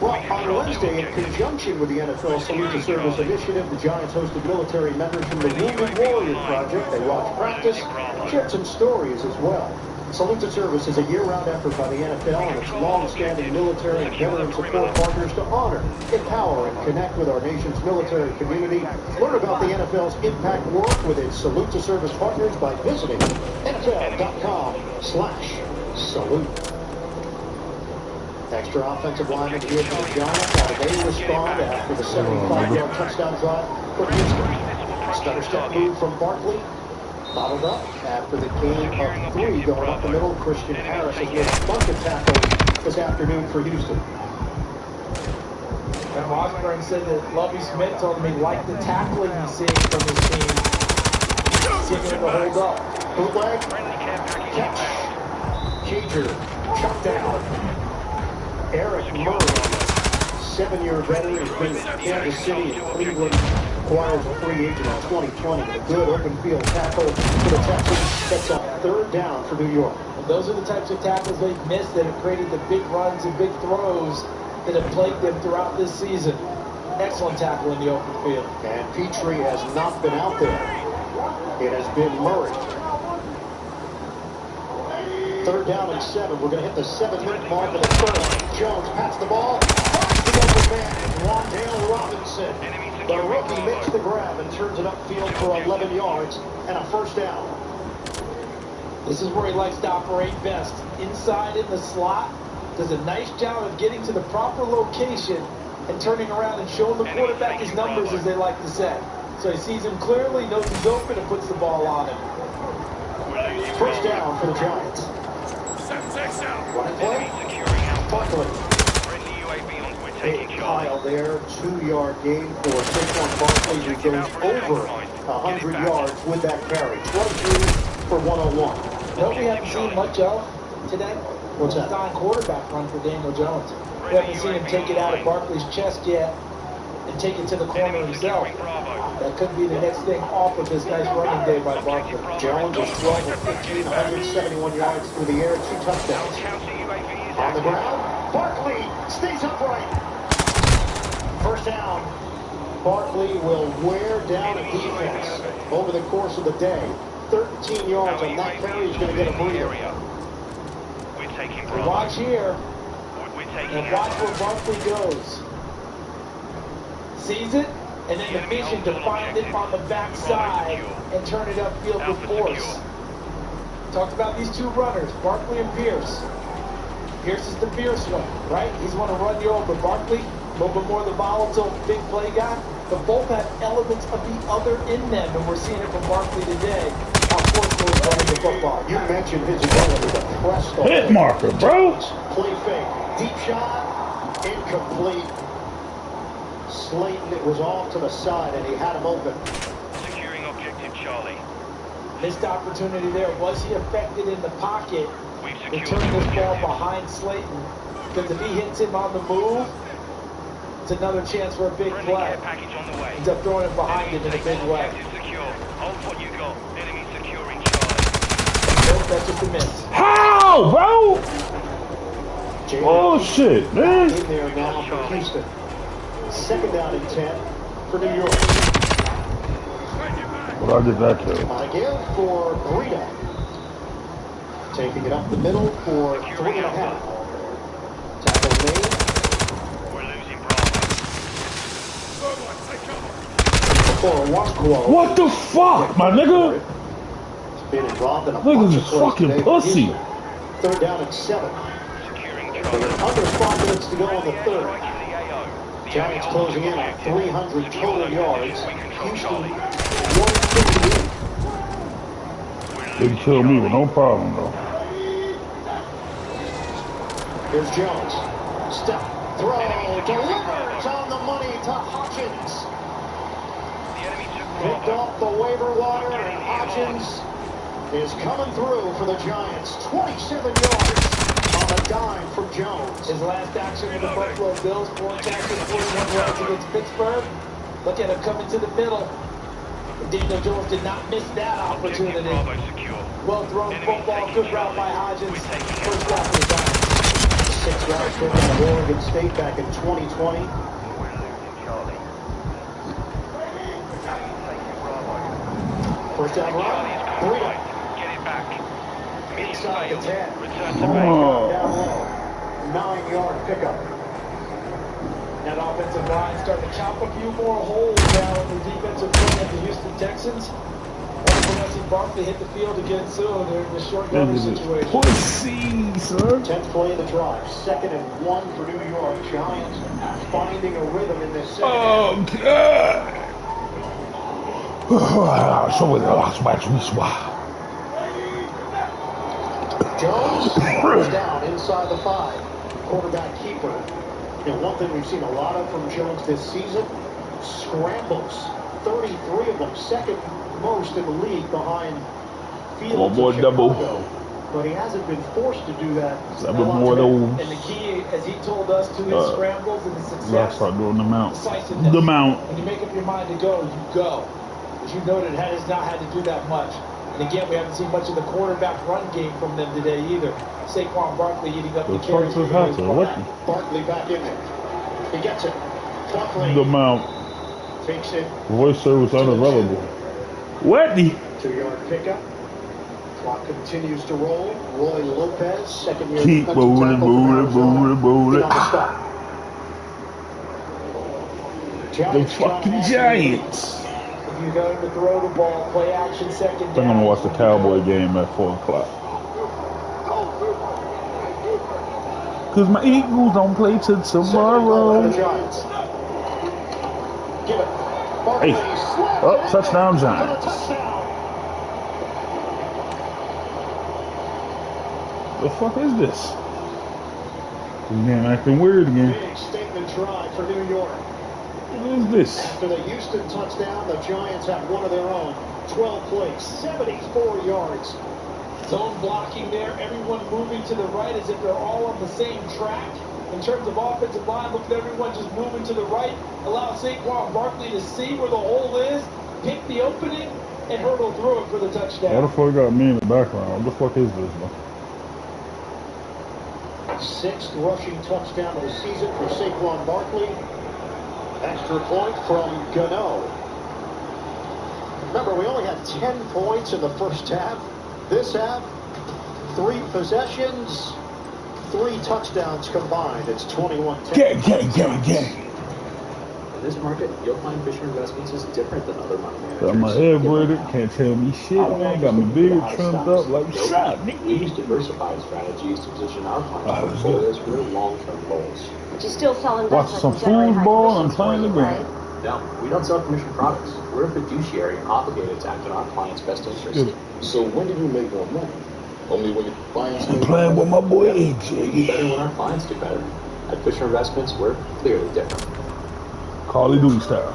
Speaker 1: Well, on Wednesday, in conjunction with the NFL Salute to Service initiative, the Giants hosted military members from the Wounded Warrior Project. They watched practice, shared some stories as well. Salute to Service is a year-round effort by the NFL and its long-standing military and veteran support partners to honor, empower, and connect with our nation's military community. Learn about the NFL's impact work with its Salute to Service partners by visiting NFL.com/salute. Extra offensive lineman here for the Giants. How did they respond after the 75-yard touchdown drive for Houston? Stutter step move from Barkley. Bottled up after the gain of 3 going up the middle. Christian Harris has made a bunch of tackles this afternoon for Houston.
Speaker 2: And Washburn said that Lovie Smith told him he liked the tackling he's seeing from his team. Seeing him to hold up.
Speaker 1: Bootleg. Catch. Keeger. Chuck down. Eric Murray, 7-year veteran, has been in Kansas City and Cleveland, acquired as a free agent in 2020. A good open field tackle for the Texans. That's a 3rd down for New York.
Speaker 2: And those are the types of tackles they've missed that have created the big runs and big throws that have plagued them throughout this season. Excellent tackle in the open field.
Speaker 1: And Petrie has not been out there. It has been Murray. 3rd down and 7. We're going to hit the 7-minute mark of the first. Jones pats the ball. Finds the open man. Wandale Robinson. The rookie makes the grab and turns it upfield for 11 yards and a 1st down.
Speaker 2: This is where he likes to operate best. Inside in the slot. Does a nice job of getting to the proper location and turning around and showing the quarterback his numbers, as they like to say. So he sees him clearly, knows he's open, and puts the ball on him.
Speaker 1: 1st down for the Giants. Running play. Barkley. Big pile there. 2-yard gain for Saquon Barkley, who goes over 100 yards with that carry. 23 for 101.
Speaker 2: What we haven't seen much of today?
Speaker 1: What's that?
Speaker 2: On quarterback run for Daniel Jones. We haven't seen him take it out of Barkley's chest yet and take it to the corner himself. That could be the next thing off of this nice running day by Barkley.
Speaker 1: Jones is 12 of 15, 171 yards through the air, 2 touchdowns. On the ground, Barkley stays upright. 1st down. Barkley will wear down a defense over the course of the day. 13 yards on that carry. He's going to get a breather.
Speaker 2: Watch here. And watch where Barkley goes. Sees it, and then the vision to find it on the backside and turn it upfield with force. Talked about these 2 runners, Barkley and Pierce. Pierce is the fierce one, right? He's want to run you over. Barkley, a little bit more the volatile, big play guy. But both have elements of the other in them, and we're seeing it from Barkley today. How forceful he's running the football.
Speaker 1: You mentioned his ability to press the
Speaker 3: hit marker, bro.
Speaker 1: Play fake. Deep shot. Incomplete. Slayton, it was off to the side, and he had him open.
Speaker 7: Securing objective Charlie.
Speaker 2: Missed opportunity there. Was he affected in the pocket? To turn this ball behind Slayton. Because if he hits him on the move, it's another chance for a big play. Ends up throwing it behind him in a big way.
Speaker 7: Hold what you got. Enemy securing Charlie.
Speaker 2: Nope, that's just a miss.
Speaker 3: How, bro? Oh, shit, man.
Speaker 1: In there now for Houston. 2nd down and 10 for New York.
Speaker 3: Well, I did that too.
Speaker 1: Again for Burita. Taking it up the middle for 3.5. Tackle made.
Speaker 7: We're losing Bravo.
Speaker 3: What the fuck, my nigga?
Speaker 1: He's been involved in a
Speaker 3: Nigga's
Speaker 1: bunch
Speaker 3: a
Speaker 1: of plays
Speaker 3: fucking
Speaker 1: today.
Speaker 3: pussy.
Speaker 1: 3rd down and 7. Under 5 minutes to go on the 3rd. Giants closing in on 300 total yards. Houston 158.
Speaker 3: They can kill me with no problem, though.
Speaker 1: Here's Jones. Step, throw, delivers on the money to Hutchins. Picked off the waiver wire, and Hutchins is coming through for the Giants. 27 yards on a dime from Jones.
Speaker 2: His last action with the Buffalo Bills, 4 tackles, 41 yards against Pittsburgh. Look at him coming to the middle. Daniel Jones did not miss that opportunity. Well thrown football, good route by Hodgins. First down for the Giants.
Speaker 1: 6 yards from Oregon State back in 2020. First down run. Freedom.
Speaker 7: Get it back.
Speaker 1: Inside the 10.
Speaker 7: Return
Speaker 1: Down low. 9-yard pickup.
Speaker 2: That offensive line starting to chop a few more holes down in the defensive front of the Houston Texans. Barkley hit the field again soon. They're in the short yardage situation.
Speaker 3: Pussy, son.
Speaker 1: 10th play of the drive. 2nd and 1 for New York. Giants finding a rhythm in this second.
Speaker 3: Oh, God.
Speaker 1: Jones is down inside the 5. Quarterback keeper. And one thing we've seen a lot of from Jones this season, scrambles. 33 of them, second most in the league behind Fields of Chicago. But he hasn't been forced to do that.
Speaker 3: More of those.
Speaker 2: And the key, as he told us, to his scrambles and his success,
Speaker 3: let's start doing the mount.
Speaker 2: Decisiveness.
Speaker 3: The mount.
Speaker 2: When you make up your mind to go, you go. As you noted, has not had to do that much. And again, we haven't seen much of the quarterback run game from them today either. Saquon Barkley eating up the carries.
Speaker 1: Barkley back in there. He gets it. Barkley.
Speaker 3: The mount.
Speaker 1: Takes it.
Speaker 3: Voice service unavailable. What the?
Speaker 1: 2-yard pickup. Clock continues to roll. Roy Lopez, second year.
Speaker 3: Keep moving. The fucking Giants.
Speaker 2: If you're going to throw the ball, play action, second down.
Speaker 3: I think I'm gonna watch the Cowboy game at 4 o'clock. Cause my Eagles don't play till tomorrow.
Speaker 1: Give it.
Speaker 3: Hey, oh, touchdown Giants. The fuck is this? Man, acting weird again.
Speaker 1: Big statement drive for New York.
Speaker 3: What is this?
Speaker 1: After the Houston touchdown, the Giants have one of their own. 12 plays, 74 yards.
Speaker 2: Zone blocking there, everyone moving to the right as if they're all on the same track. In terms of offensive line, look at everyone just moving to the right. Allow Saquon Barkley to see where the hole is, pick the opening, and hurdle through it for the touchdown.
Speaker 3: Why the fuck got me in the background? What the fuck is this, man?
Speaker 1: 6th rushing touchdown of the season for Saquon Barkley. Extra point from Gano. Remember, we only had 10 points in the first half. This half, 3 possessions, 3 touchdowns combined. It's 21-10.
Speaker 3: Gang.
Speaker 6: In this market, you'll find Fisher Investments is different than other money managers.
Speaker 3: Got my head braided, can't tell me shit, man. Got my beard trimmed up like shot,
Speaker 6: nigga. We use diversified strategies to position our clients' portfolios for long-term goals.
Speaker 4: But you still sell
Speaker 3: watch some foosball and playing the game.
Speaker 6: No, we don't sell commission products. We're a fiduciary obligated to act in our clients' best interest.
Speaker 10: So when do you make more money? Only when your clients
Speaker 3: I'm playing with my boy AJ.
Speaker 6: Better when our clients do better. At Fisher Investments, we're clearly different.
Speaker 3: Call of Duty style.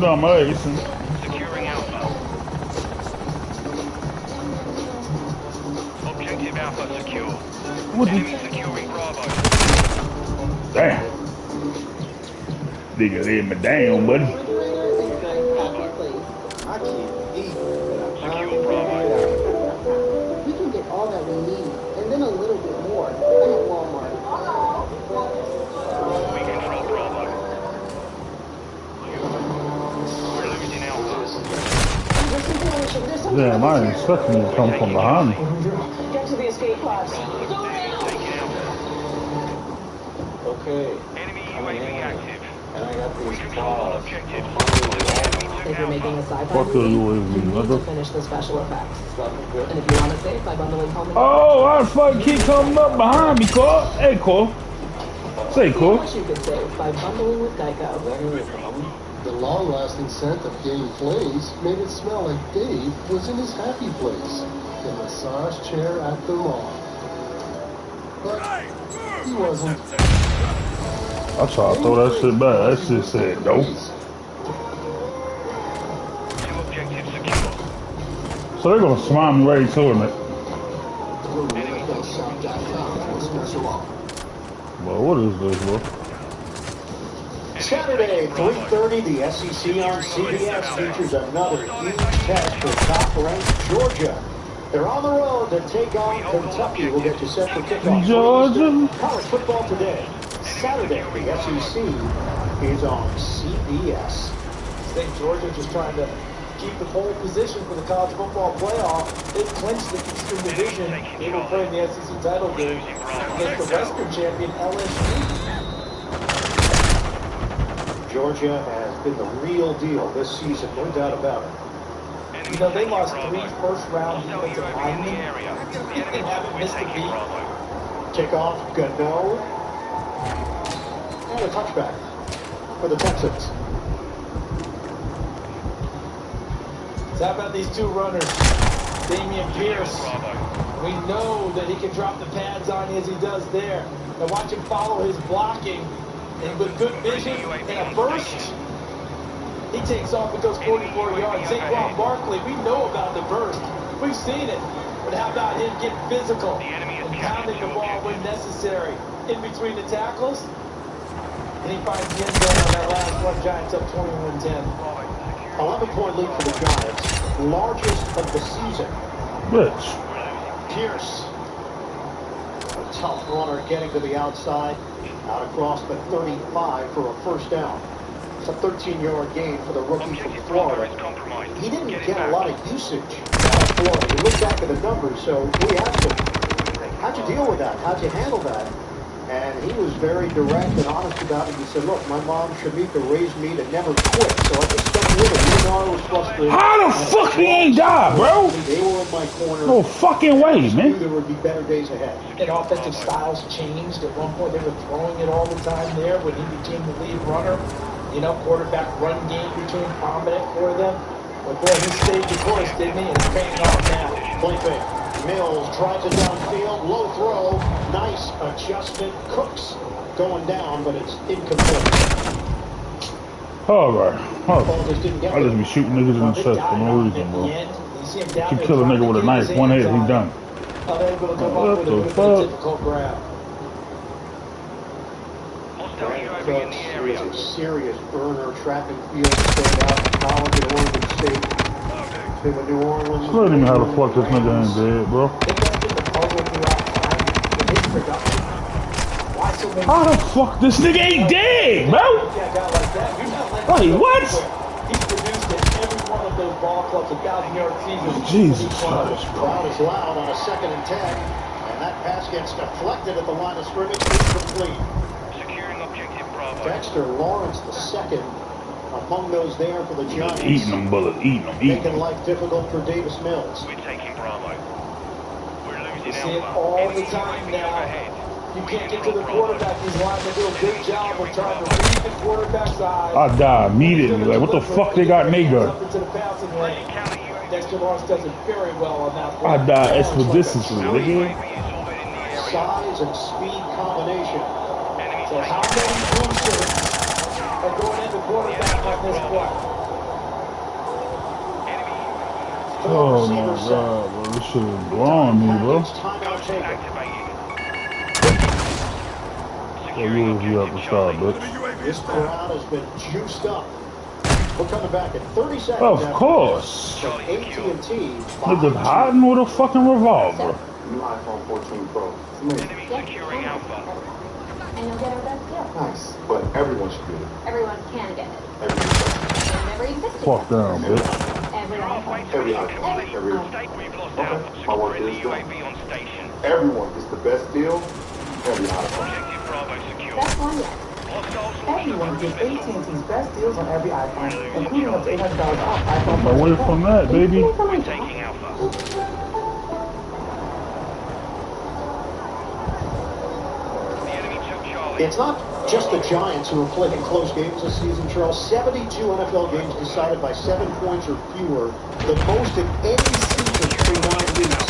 Speaker 3: Domination.
Speaker 7: Securing Alpha. Objective Alpha secure. Enemy securing Bravo.
Speaker 3: Damn. Nigga laid me down, buddy.
Speaker 17: I can't eat. Secure Bravo. We can get all that we need, and then a little bit more at Walmart.
Speaker 7: We control Bravo. We're losing Alpha.
Speaker 3: Damn, I ain't expecting you to come from behind me.
Speaker 17: Get to the escape pods.
Speaker 7: Taking Alpha.
Speaker 13: Okay.
Speaker 7: Enemy UAV active.
Speaker 14: And I got these claws.
Speaker 16: If you're making a sci-fi
Speaker 3: Fuck the
Speaker 16: movie, you
Speaker 3: UAV,
Speaker 16: need to
Speaker 3: nigga.
Speaker 16: finish the special effects. And if you want to save by bundling home and
Speaker 3: Oh, I fucking keep coming up behind me, Cole. Hey, Cole. Say,
Speaker 16: see
Speaker 3: Cole.
Speaker 16: how much you could save by bundling with Geico.
Speaker 12: The long-lasting scent of Dave Blaze made it smell like Dave was in his happy place, the massage chair at the mall. But he wasn't.
Speaker 3: I tried to throw that shit back. That shit said nope. So they're gonna smile me right to it. Well, what is this, bro?
Speaker 1: Saturday, 3:30, the SEC on CBS features another huge test for top-ranked Georgia. They're on the road to take on Kentucky. We'll get you set for kickoff.
Speaker 3: Georgia.
Speaker 1: College football today. Saturday, the SEC is on CBS.
Speaker 2: I think Georgia just trying to keep the pole position for the college football playoff. They clinched the Eastern Division. They will play in the SEC title game against the Western champion LSU.
Speaker 1: Georgia has been the real deal this season, no doubt about it.
Speaker 2: You know, they lost 3 first-round defensive linemen. They haven't missed a beat.
Speaker 1: Kickoff, Gano. And a touchback for the Texans.
Speaker 2: So how about these two runners? Damian Pierce. We know that he can drop the pads on you as he does there. Now watch him follow his blocking. And with good vision and a burst, he takes off and goes 44 yards. Saquon Barkley, we know about the burst. We've seen it. But how about him getting physical and pounding the ball when necessary in between the tackles? And he finds the end zone on that last one. Giants up 21-10.
Speaker 1: 11-point lead for the Giants. Largest of the season.
Speaker 3: Bitch.
Speaker 1: Pierce. A tough runner getting to the outside. Out across the 35 for a first down. It's a 13-yard gain for the rookie from Florida. He didn't get a lot of usage out of Florida. You look back at the numbers, so we asked him, how'd you deal with that? How'd you handle that? And he was very direct and honest about it. He said, look, my mom, Shamika, raised me to never quit, so I just stuck with it, even though I was frustrated.
Speaker 3: How the fuck he ain't die, bro?
Speaker 1: They were in my corner.
Speaker 3: No fucking way, man.
Speaker 1: There would be better days ahead.
Speaker 2: And offensive styles changed. At one point, they were throwing it all the time there when he became the lead runner. You know, quarterback run game became prominent for them. But boy, he stayed the course, didn't he? And it's paying off now.
Speaker 1: Play fake. Mills drives it downfield, low throw, nice adjustment. Cooks going down, but it's incomplete.
Speaker 3: Alright. I just be shooting niggas in the chest for no reason, bro. You kill a nigga with a knife, one hit, he done. What the fuck?
Speaker 1: Cooks is a serious burner, track and field, started out in college at Oregon State. Been with New Orleans.
Speaker 3: Explain to me how the fuck this nigga ain't dead, bro. How the fuck this nigga ain't dead, bro? Wait, what?
Speaker 2: He's produced in every one of those ball clubs, 1,000-yard seasons.
Speaker 3: Jesus Christ, bro.
Speaker 1: Crowd is loud on a 2nd and 10, and that pass gets deflected at the line of scrimmage, incomplete.
Speaker 7: Securing objective Bravo.
Speaker 1: Dexter Lawrence, the second, among those there for the Giants.
Speaker 3: Eating them, bullet, eating them, eating
Speaker 1: Making
Speaker 3: them.
Speaker 1: life difficult for Davis Mills.
Speaker 7: We're taking Bravo. We're losing
Speaker 2: You see it all the time now. You can't get to the quarterback. These linemen do a good job of trying to read the quarterback's eyes.
Speaker 3: I die immediately. Like, what the fuck they got me gun?
Speaker 2: Into the passing lane. Dexter Lawrence does it very well on that
Speaker 3: I die expeditiously, nigga.
Speaker 1: Size and speed combination.
Speaker 2: So how many boosters are going into quarterback on this play?
Speaker 3: Oh my god, bro. This shit is blowing me, bro. Yeah, you up the start, bitch.
Speaker 1: This crowd has been juiced up. We're coming back in 30 seconds.
Speaker 3: Of course.
Speaker 1: AT&T.
Speaker 3: Niggas hiding with a fucking revolver.
Speaker 14: New iPhone 14 Pro.
Speaker 7: Securing Alpha.
Speaker 4: And you'll get a best deal.
Speaker 14: Nice. But everyone should get it.
Speaker 4: Everyone can get it.
Speaker 14: Everyone.
Speaker 4: It never existed.
Speaker 3: Fuck down, bitch.
Speaker 4: Everyone.
Speaker 14: Every iPhone. Everyone. Okay. My work is done. Everyone gets the best deal. Every iPhone.
Speaker 4: Best one yet.
Speaker 2: Everyone gets AT&T's best deals on every iPhone, including up to $800 off iPhone
Speaker 3: I'm away from that, baby.
Speaker 7: We're taking Alpha.
Speaker 1: It's not just the Giants who are playing close games this season, Charles. 72 NFL games decided by 7 points or fewer, the most in any season through 9 weeks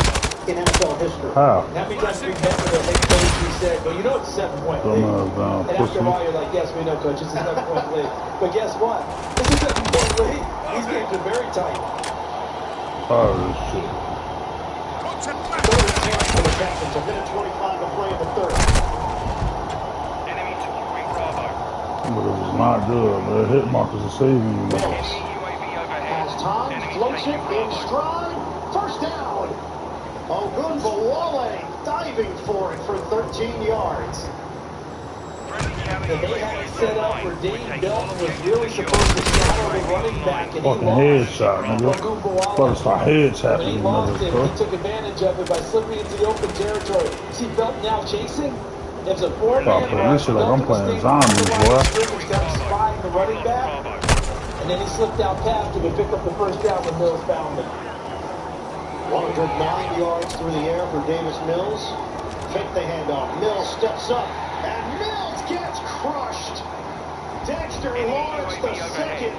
Speaker 1: in NFL history.
Speaker 3: How?
Speaker 2: How many times we met with a head coach who said, well, you know it's a 7-point league. And after a while, you're like, yes, we know, coach, it's a 7-point league. But guess what? It's a 7-point league. These games are very tight.
Speaker 3: Oh, shit.
Speaker 1: Third and 10 for the Texans. A minute 25 to play in the third.
Speaker 3: But it was not good, man. Hit markers are saving you.
Speaker 1: Mills has time, floats it in stride. First down. Ogunbowale diving for it for 13 yards.
Speaker 2: They had it set up where Dane Belton was really supposed to shadow the running back, and
Speaker 3: fucking headshot, nigga. Better start headshots.
Speaker 2: He lost it. He took advantage of it by slipping into the open territory. See Belton now chasing. There's a 4-man
Speaker 3: this shit like I'm playing zombies, boy.
Speaker 2: Spying the running back, and then he slipped out past him and picked up the first down when Mills found him.
Speaker 1: 109 yards through the air for Davis Mills. Fake the handoff. Mills steps up, and Mills gets crushed. Dexter Lawrence the second.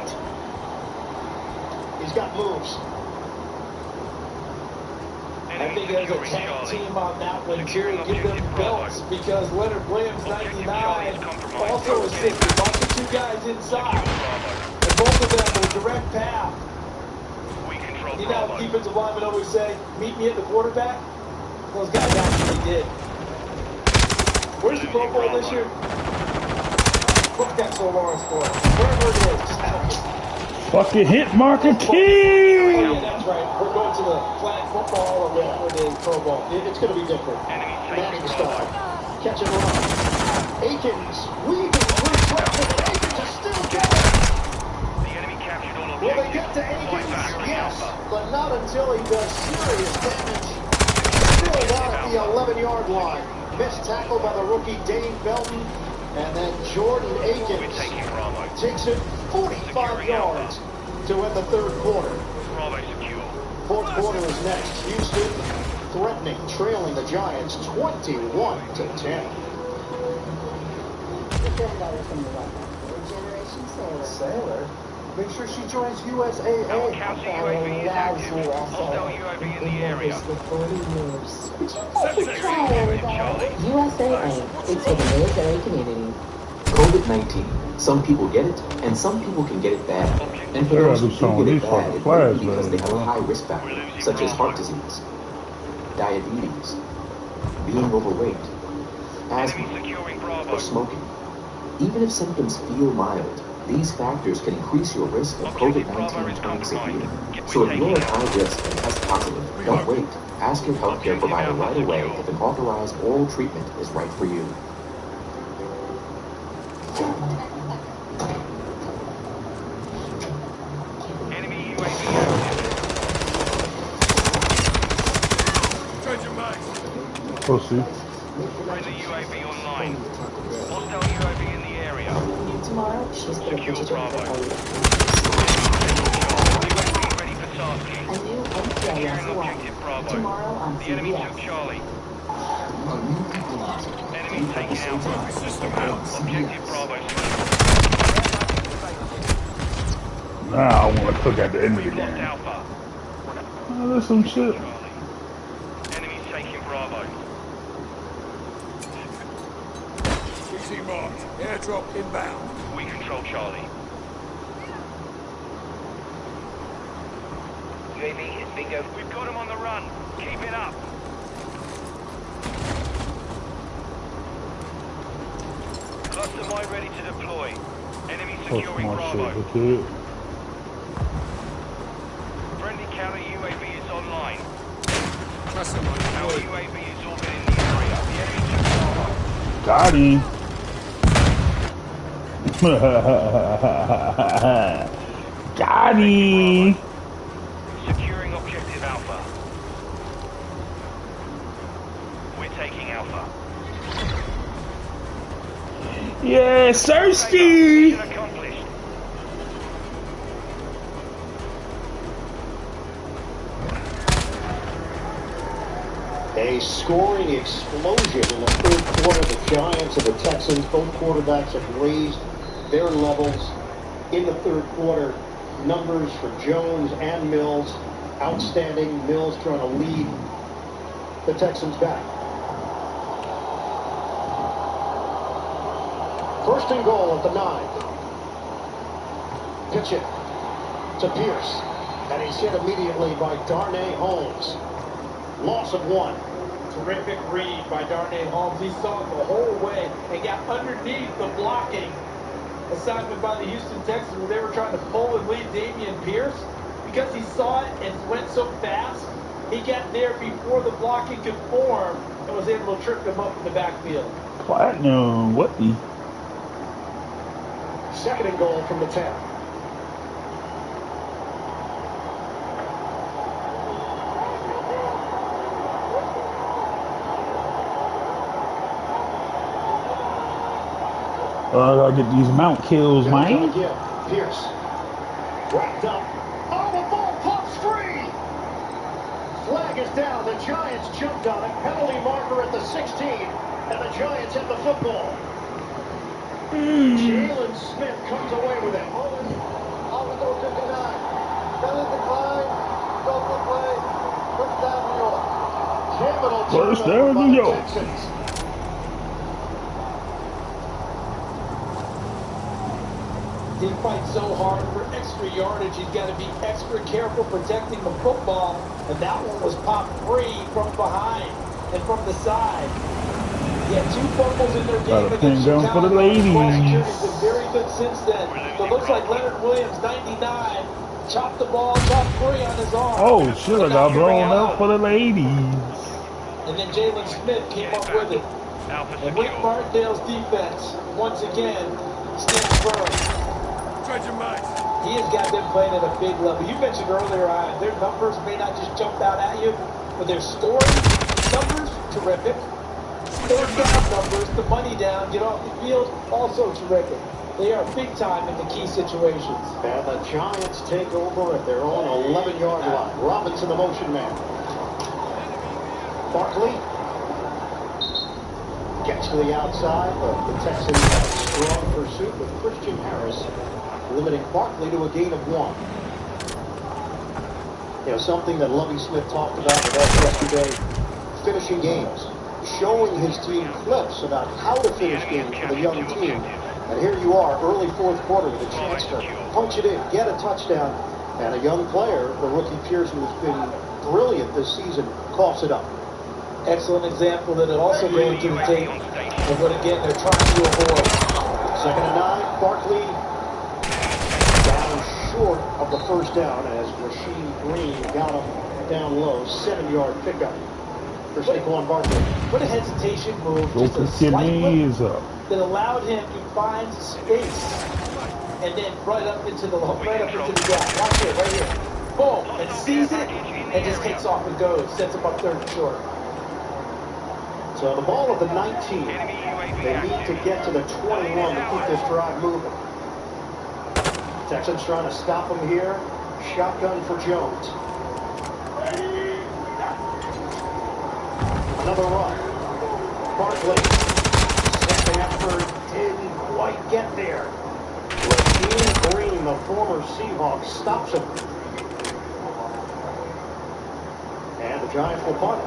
Speaker 1: He's got moves.
Speaker 2: I think there's a tag team on that one too. Give them belts because Leonard Williams, 99, also assisted. Lots of 2 guys inside. And both of them were direct path. You know, defensive linemen always say, meet me at the quarterback. Those guys actually did. Where's the Pro Bowl this year? Book Dexter Lawrence for it. Wherever it is, just out here.
Speaker 3: Fucking hit marker key!
Speaker 2: Oh, yeah, that's right. We're going to the flag football or whatever it is, Pro Bowl.
Speaker 1: It's going to be different. Manning style. Catch and run. Akins weaving through traffic. Akins is still going. Will they get to Akins? Yes, but not until he does serious damage. Still not at the 11-yard line. Missed tackle by the rookie Dane Belton. And then Jordan Akins takes it 45 yards to win the third quarter. Fourth quarter is next. Houston threatening, trailing the Giants 21-10.
Speaker 17: Sailor? Make sure she joins USAA. USAA. It's for the military community.
Speaker 6: COVID-19. Some people get it, and some people can get it bad. And for those who do get it bad, it might be because they have a high risk factor, such as heart disease, diabetes, being overweight, asthma, or smoking. Even if symptoms feel mild, these factors can increase your risk of COVID-19 turning severe. So if you're at high risk and test positive, don't wait. Ask your healthcare provider right away if an authorized oral treatment is right for you.
Speaker 3: Pussy.
Speaker 7: Friendly UAV online. Hostile UAV in the area.
Speaker 17: Tomorrow, she's going to put you
Speaker 7: Bravo. UAV ready for tasking.
Speaker 17: A new NCIS
Speaker 7: Objective Bravo.
Speaker 17: Tomorrow on
Speaker 7: The enemy took
Speaker 17: CBS.
Speaker 7: Charlie. Enemy taking Alpha. Objective Bravo.
Speaker 3: Now I want to cook at the end of the game.
Speaker 7: Alpha.
Speaker 3: Oh, that's some shit.
Speaker 7: Enemy taking Bravo.
Speaker 8: Easy marked. Airdrop inbound.
Speaker 7: We control Charlie. UAV is bingo. We've got him on the run. Keep it up. Cluster mine ready to deploy. Enemy securing Bravo.
Speaker 3: Shit,
Speaker 7: Friendly counter UAV is online. Our UAV is orbiting the area. The enemy took Bravo.
Speaker 3: got him. Got him.
Speaker 7: Securing objective Alpha. We're taking Alpha.
Speaker 3: Yeah, thirsty.
Speaker 1: A scoring explosion in the third quarter. The Giants and the Texans, both quarterbacks have raised their levels in the third quarter. Numbers for Jones and Mills, outstanding. Mills trying to lead the Texans back. First and goal at the 9. Pitch it to Pierce. And he's hit immediately by Darnay Holmes. Loss of 1.
Speaker 2: Terrific read by Darnay Holmes. He saw it the whole way and got underneath the blocking assignment by the Houston Texans where they were trying to pull and lead Dameon Pierce. Because he saw it and went so fast, he got there before the blocking could form and was able to trip him up in the backfield.
Speaker 3: Platinum, what the?
Speaker 1: Second and goal from the 10.
Speaker 3: I gotta get these mount kills, man.
Speaker 1: Pierce. Wrapped up. Oh, the ball pops free. Flag is down. The Giants jumped on it. Penalty marker at the 16. And the Giants have the football. Jalen Smith comes away with it.
Speaker 14: On the goal 59. Penalty decline. Stop the play. First down, New York.
Speaker 1: Pivotal
Speaker 3: First
Speaker 1: turnover
Speaker 3: down,
Speaker 1: by
Speaker 3: New
Speaker 1: the
Speaker 3: York.
Speaker 1: Texans.
Speaker 2: He fights so hard for extra yardage, he's got to be extra careful protecting the football. And that one was popped free from behind and from the side. He had 2 fumbles in their game against Chicago.
Speaker 3: For the ladies.
Speaker 2: Security's been very good since then. So it looks like Leonard Williams, 99, chopped the ball, chopped free on his arm.
Speaker 3: Oh, shit, I got blown up for the ladies.
Speaker 2: And then Jalen Smith came up with it. And Whit Martindale's defense, once again, stands firm. He has got them playing at a big level. You mentioned earlier, their numbers may not just jump out at you, but their scoring numbers, terrific. Third down numbers, the money down, get off the field, also terrific. They are big time in the key situations.
Speaker 1: And the Giants take over at their own 11-yard line. Robinson, the motion man. Barkley gets to the outside, but the Texans have a strong pursuit with Christian Harris limiting Barkley to a gain of 1. You know, something that Lovie Smith talked about with us yesterday, finishing games, showing his team clips about how to finish games for the young team. And here you are, early fourth quarter with a chance to punch it in, get a touchdown, and a young player, the rookie Pierce, who has been brilliant this season, coughs it up.
Speaker 2: Excellent example that it also goes to the tape of what, again, they're trying to avoid.
Speaker 1: Second and 9, Barkley down short of the first down as Rasheed Green got him down low. 7-yard pickup for Saquon Barkley.
Speaker 2: What a hesitation move, just a slight lift that allowed him to find space and then right up into the gap. Watch it right here. Boom, and sees it and just takes off and goes. Sets him up 3rd and short.
Speaker 1: So the ball at the 19. They need to get to the 21 to keep this drive moving. Texans trying to stop him here. Shotgun for Jones. Another run. Barkley. Second effort didn't quite get there. Rasheed Green, the former Seahawk, stops him. And the Giants will punt.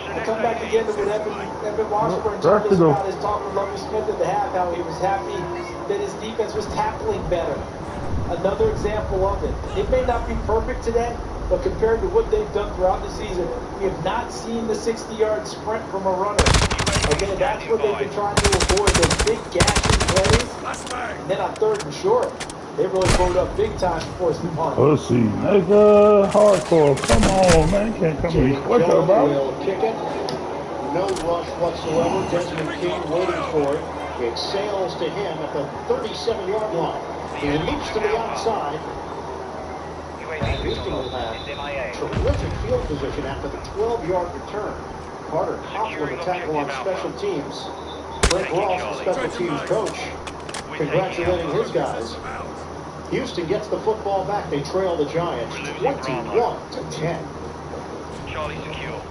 Speaker 2: We'll come back again to what Evan Washburn told us about his talk with Lovie Smith at the half, how he was happy that his defense was tackling better. Another example of it. It may not be perfect today, but compared to what they've done throughout the season, we have not seen the 60-yard sprint from a runner. Again, that's what they've been trying to avoid, those big gashing plays. And then on 3rd and short, they really pulled up big time to force the punt.
Speaker 3: Pussy, nigga, hardcore. Come on, man. Can't come in quick about it.
Speaker 1: Kick it. No rush whatsoever. Desmond King waiting for it. It sails to him at the 37-yard line. He leaps to the outside. And Houston will have terrific field position after the 12-yard return. Carter Coughlin, the tackle on special teams. Rick Ross, the special teams coach, congratulating his guys. Houston gets the football back. They trail the Giants 21-10.
Speaker 7: Charlie secure.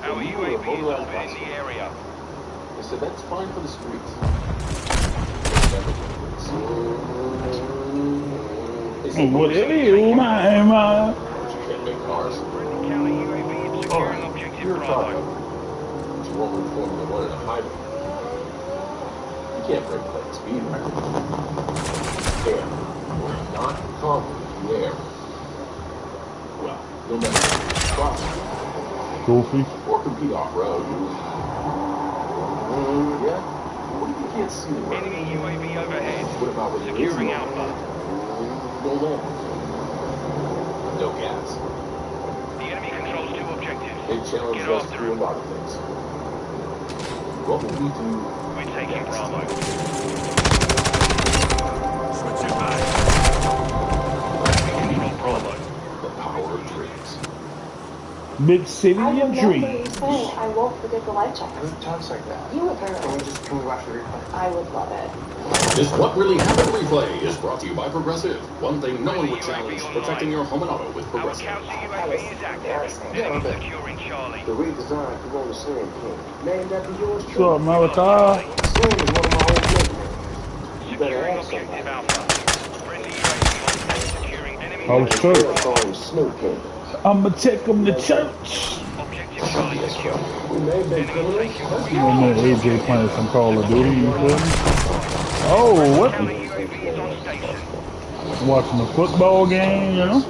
Speaker 7: Our UAV is orbiting the area.
Speaker 6: They said that's fine for the streets.
Speaker 3: Whatever you mind.
Speaker 6: You can't make cars.
Speaker 7: County UAV is securing objective
Speaker 6: You're
Speaker 7: Bravo.
Speaker 6: talking. But you won't move forward with one in a highway. You can't break like speed record. Air. We're not calling the air. Well, you'll never cross.
Speaker 3: Goofy.
Speaker 6: Or compete off-road. Yeah. What if you can't see the road?
Speaker 7: Enemy UAV overhead.
Speaker 6: What about when there is
Speaker 7: Securing
Speaker 6: no
Speaker 7: Alpha.
Speaker 6: no land? No gas.
Speaker 7: The enemy controls 2 objectives.
Speaker 6: They challenge
Speaker 7: Get
Speaker 6: us
Speaker 7: after
Speaker 6: to do a
Speaker 7: it.
Speaker 6: lot of things. What will we do?
Speaker 7: We're taking Bravo.
Speaker 8: Switching back.
Speaker 7: Control Bravo.
Speaker 6: The power of dreams.
Speaker 3: Big city
Speaker 4: I
Speaker 3: of
Speaker 4: remember you
Speaker 3: dreams.
Speaker 4: saying I won't forget the life check.
Speaker 14: Who talks like that?
Speaker 4: You apparently.
Speaker 14: Can we watch the replay?
Speaker 4: I would love it.
Speaker 6: This What Really Happened replay is brought to you by Progressive. One thing no one would challenge, protecting your home and auto with
Speaker 7: Our
Speaker 6: Progressive.
Speaker 7: counter UAV is active. Enemy securing Charlie.
Speaker 14: The redesigned Corona Slim King. Named after yours
Speaker 3: What's up, Malachi?
Speaker 14: Slim is one of my old nicknames. You better
Speaker 7: Securing
Speaker 14: ask somebody.
Speaker 7: objective Alpha. Friendly UAV on site securing enemy
Speaker 3: Oh,
Speaker 7: UAV.
Speaker 3: sure.
Speaker 14: They'll call him Snoop King.
Speaker 3: I'ma take him to church.
Speaker 7: Objective Charlie secure.
Speaker 14: We may have been criminals. Let's go.
Speaker 3: And then AJ playing some Call of Duty, you feel me? Oh, what?
Speaker 7: Counter UAV is on station.
Speaker 3: Watching the football game, you know?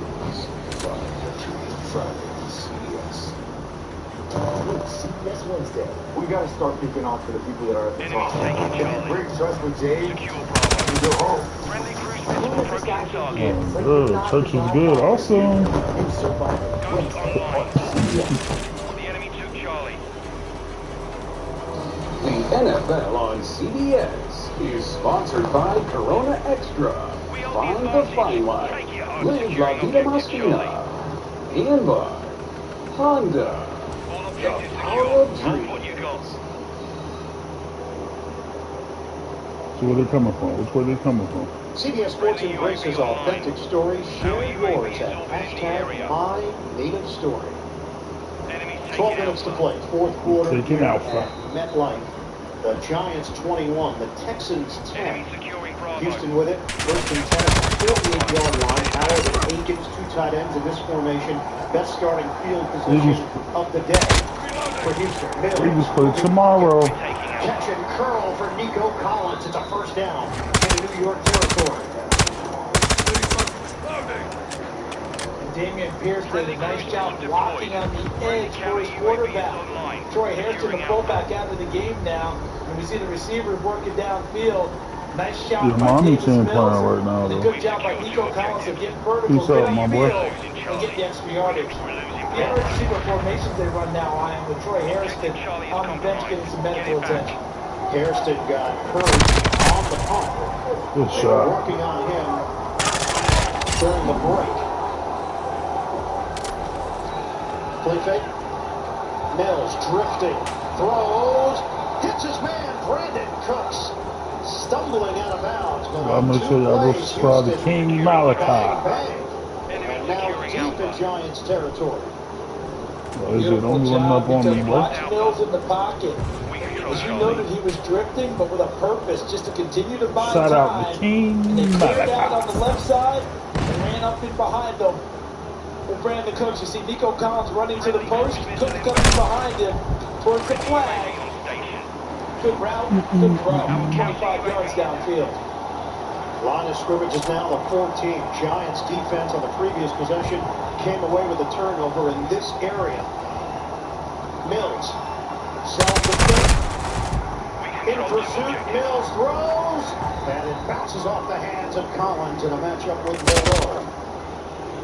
Speaker 14: CBS Wednesday. We gotta start picking off for the people that are at the
Speaker 7: Enemy
Speaker 14: top.
Speaker 7: taking
Speaker 14: If you
Speaker 7: Charlie.
Speaker 14: break trust with Jay,
Speaker 7: Secure Bravo.
Speaker 14: you go home.
Speaker 7: Friendly cruise missile approaching target.
Speaker 3: Good. Church is good. Awesome.
Speaker 7: Ghost online. The enemy took Charlie.
Speaker 18: The NFL on CBS is sponsored by Corona Extra. Find the fine line. Live La Vida Machina. And by Honda.
Speaker 7: All
Speaker 18: The
Speaker 7: objectives
Speaker 18: power
Speaker 7: secure.
Speaker 18: of
Speaker 7: That's
Speaker 18: dreams.
Speaker 7: what you got.
Speaker 3: So where they coming from? Which way they coming from?
Speaker 1: CBS Sports embraces authentic stories. Share yours at #MyNativeStory. 12 minutes to play, fourth quarter.
Speaker 3: Taking Alpha.
Speaker 1: At MetLife. The Giants 21, the Texans 10.
Speaker 7: Enemy securing Bravo.
Speaker 1: Houston with it, first and 10 at the 48-yard line. Howard and Akins, 2 tight ends in this formation. Best starting field position of the day for Houston.
Speaker 3: We
Speaker 1: Mills.
Speaker 3: just play tomorrow.
Speaker 1: Catch and curl for Nico Collins. It's a first down in New York territory.
Speaker 2: Damian Pierce did a nice job blocking on the edge for his quarterback. Troy Hairston, the fullback, out of the game now. And we see the receivers working downfield. Nice shot
Speaker 3: This
Speaker 2: by
Speaker 3: mommy
Speaker 2: Davis
Speaker 3: team
Speaker 2: Mills.
Speaker 3: playing right now,
Speaker 2: And a
Speaker 3: though.
Speaker 2: good job by Nico Collins of getting vertical,
Speaker 3: Peace out,
Speaker 2: getting
Speaker 3: my boy.
Speaker 2: field, and getting the extra yardage. The other receiver formations they run now on him with Troy Hairston on the bench getting some medical attention.
Speaker 1: Hairston got hurt on the pump.
Speaker 3: Good
Speaker 1: They were
Speaker 3: shot.
Speaker 1: working on him during the break. Play fake. Mills drifting. Throws. Hits his man, Brandon Cooks. Stumbling out of bounds. But
Speaker 3: I'm gonna show you how to subscribe to King Malachi.
Speaker 1: Bang, bang. And now deep in Giants territory.
Speaker 3: Well, is it only one up on me, boy?
Speaker 2: Watch Mills in the pocket. As you noted, he was drifting, but with a purpose, just to continue to buy
Speaker 3: Shout
Speaker 2: time.
Speaker 3: out to King
Speaker 2: And they cleared out
Speaker 3: Malachi.
Speaker 2: on the left side and ran up in behind them. With Brandon Cooks, you see Nico Collins running to the post. Cooks coming behind him towards the flag. Good route, good throw. 25 yards downfield.
Speaker 1: Line of scrimmage is now the 14. Giants defense on the previous possession came away with a turnover in this area. Mills sells the play. In pursuit, Mills throws, and it bounces off the hands of Collins in a matchup with Moreau.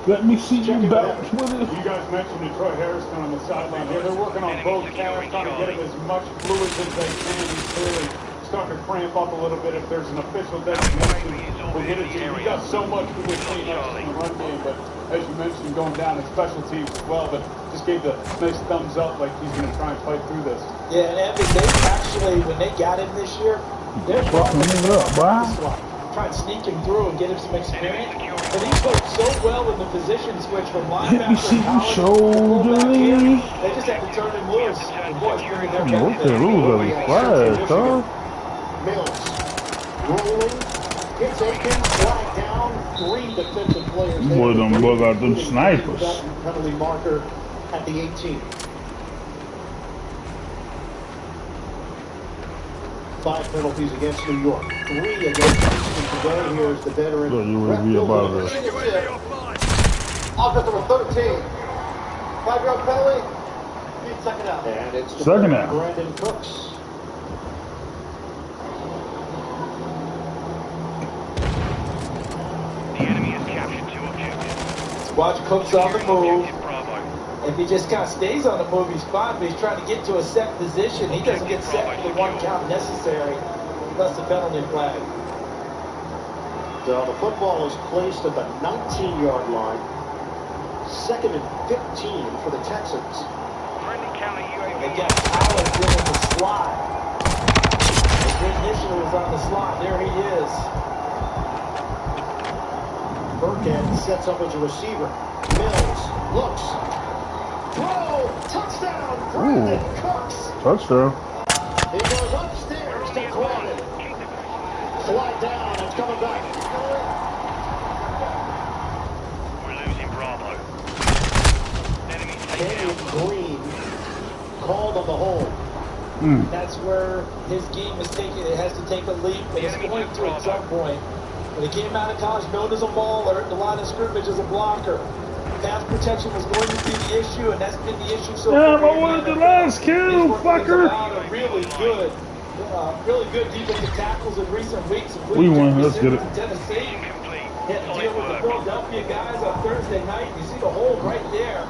Speaker 3: Let me see you bounce with it.
Speaker 11: You guys mentioned Detroit Harrison on the sideline here. They're working on both calves, trying to get him as much fluid as they can. He's clearly start to cramp up a little bit if there's an official designation. We'll get it to you. He does so much for this team, not just in the run game, but as you mentioned, going down in special teams as well. But just gave the nice thumbs up, like he's going to try and fight through this.
Speaker 2: Yeah, and Evan, they actually, when they got him this year, they're trying to sneak him through and get him some experience. But he's worked so well in the position switch from linebacker to college. They just have to turn him loose. The boys figured their benefit.
Speaker 1: Mills rolling, hits Aiken, flag down, 3 defensive players.
Speaker 3: Boy, them bug out them snipers.
Speaker 1: Penalty marker at the 18. 5 penalties against New York, 3 against Houston today. Here's the veteran.
Speaker 3: So you would be about this.
Speaker 14: Offense number 13. 5-yard penalty. Second out.
Speaker 1: And it's the
Speaker 3: second out.
Speaker 1: Brandon Cooks.
Speaker 7: The enemy has captured 2 objectives.
Speaker 2: Watch Cooks on the move. If he just kind of stays on the move, he's fine, but he's trying to get to a set position. He doesn't get set for the 1 count necessary, unless the penalty flag.
Speaker 1: So the football is placed at the 19-yard line. 2nd and 15 for the Texans.
Speaker 7: They
Speaker 2: got Howard doing the slot. His initial was on the slot. There he is.
Speaker 1: Burkhead sets up as a receiver. Mills looks. Throw! Touchdown! Brandon Cooks!
Speaker 3: Touchdown.
Speaker 1: He goes upstairs to Gordon. Flag down. It's coming back.
Speaker 7: We're losing Bravo.
Speaker 1: Daniel Green called on the hold.
Speaker 2: That's where his game is taking. It has to take a leap, but it's going to at some point. When he came out of college, known as a mauler, the line of scrimmage as a blocker. Pass protection was going to be the issue, and that's been the issue so far.
Speaker 3: Damn, I wanted the last kill, fucker.
Speaker 2: Really good defensive tackles in recent weeks.
Speaker 3: We won. Let's get it.
Speaker 2: Tennessee had to deal with the Philadelphia guys on Thursday night. You see the hold right there.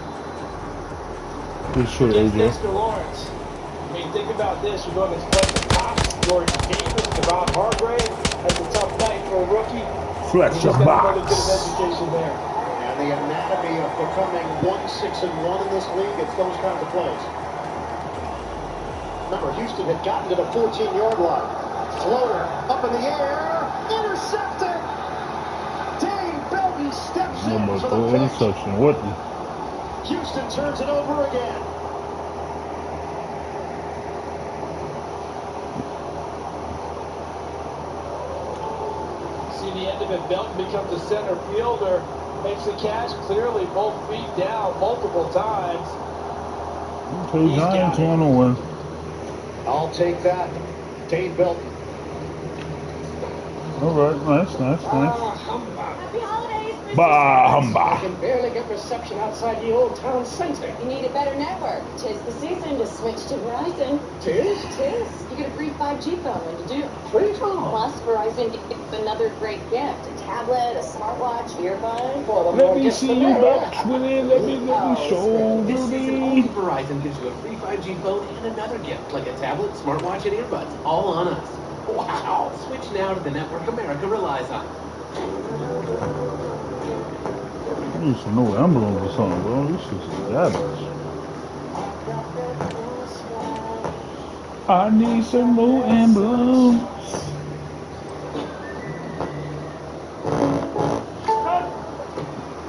Speaker 3: Good shit,
Speaker 2: Against
Speaker 3: AJ.
Speaker 2: Mr. Lawrence. I mean, think about this. You're going to play the Cox, Jordan Davis, Devon Hargrave. That's a tough night for a rookie.
Speaker 3: Flex your box.
Speaker 2: Another bit of education there.
Speaker 1: The anatomy of becoming 1-6-1 in this league, it's those kinds of plays. Remember, Houston had gotten to the 14-yard line. Floater up in the air, intercepted. Dave Belton steps in for the pick.
Speaker 3: Interception. What?
Speaker 1: Houston turns it over again.
Speaker 2: See the end of it. Belton becomes a center fielder. Makes the catch clearly, both feet down multiple times.
Speaker 3: Okay, Giants 1-1.
Speaker 1: I'll take that. Dave Belton.
Speaker 3: All right, nice.
Speaker 9: Happy holidays, Mr.
Speaker 3: Bah, humbug.
Speaker 9: I can barely get reception outside the old town center.
Speaker 4: You need a better network. 'Tis the season to switch to Verizon.
Speaker 9: Tis?
Speaker 4: You get a free 5G phone when you do.
Speaker 9: Free phone?
Speaker 4: Plus, Verizon gives another great gift. A tablet, a smartwatch, earbuds.
Speaker 3: Let me see you box with it. Let me show
Speaker 6: This
Speaker 3: you
Speaker 6: season, only Verizon gives you a free 5G phone and another gift, like a tablet, smartwatch, and earbuds, all on us. Wow! Switch now to the network America relies on.
Speaker 3: I need some new emblems or something, bro. This is garbage. I need some new emblems.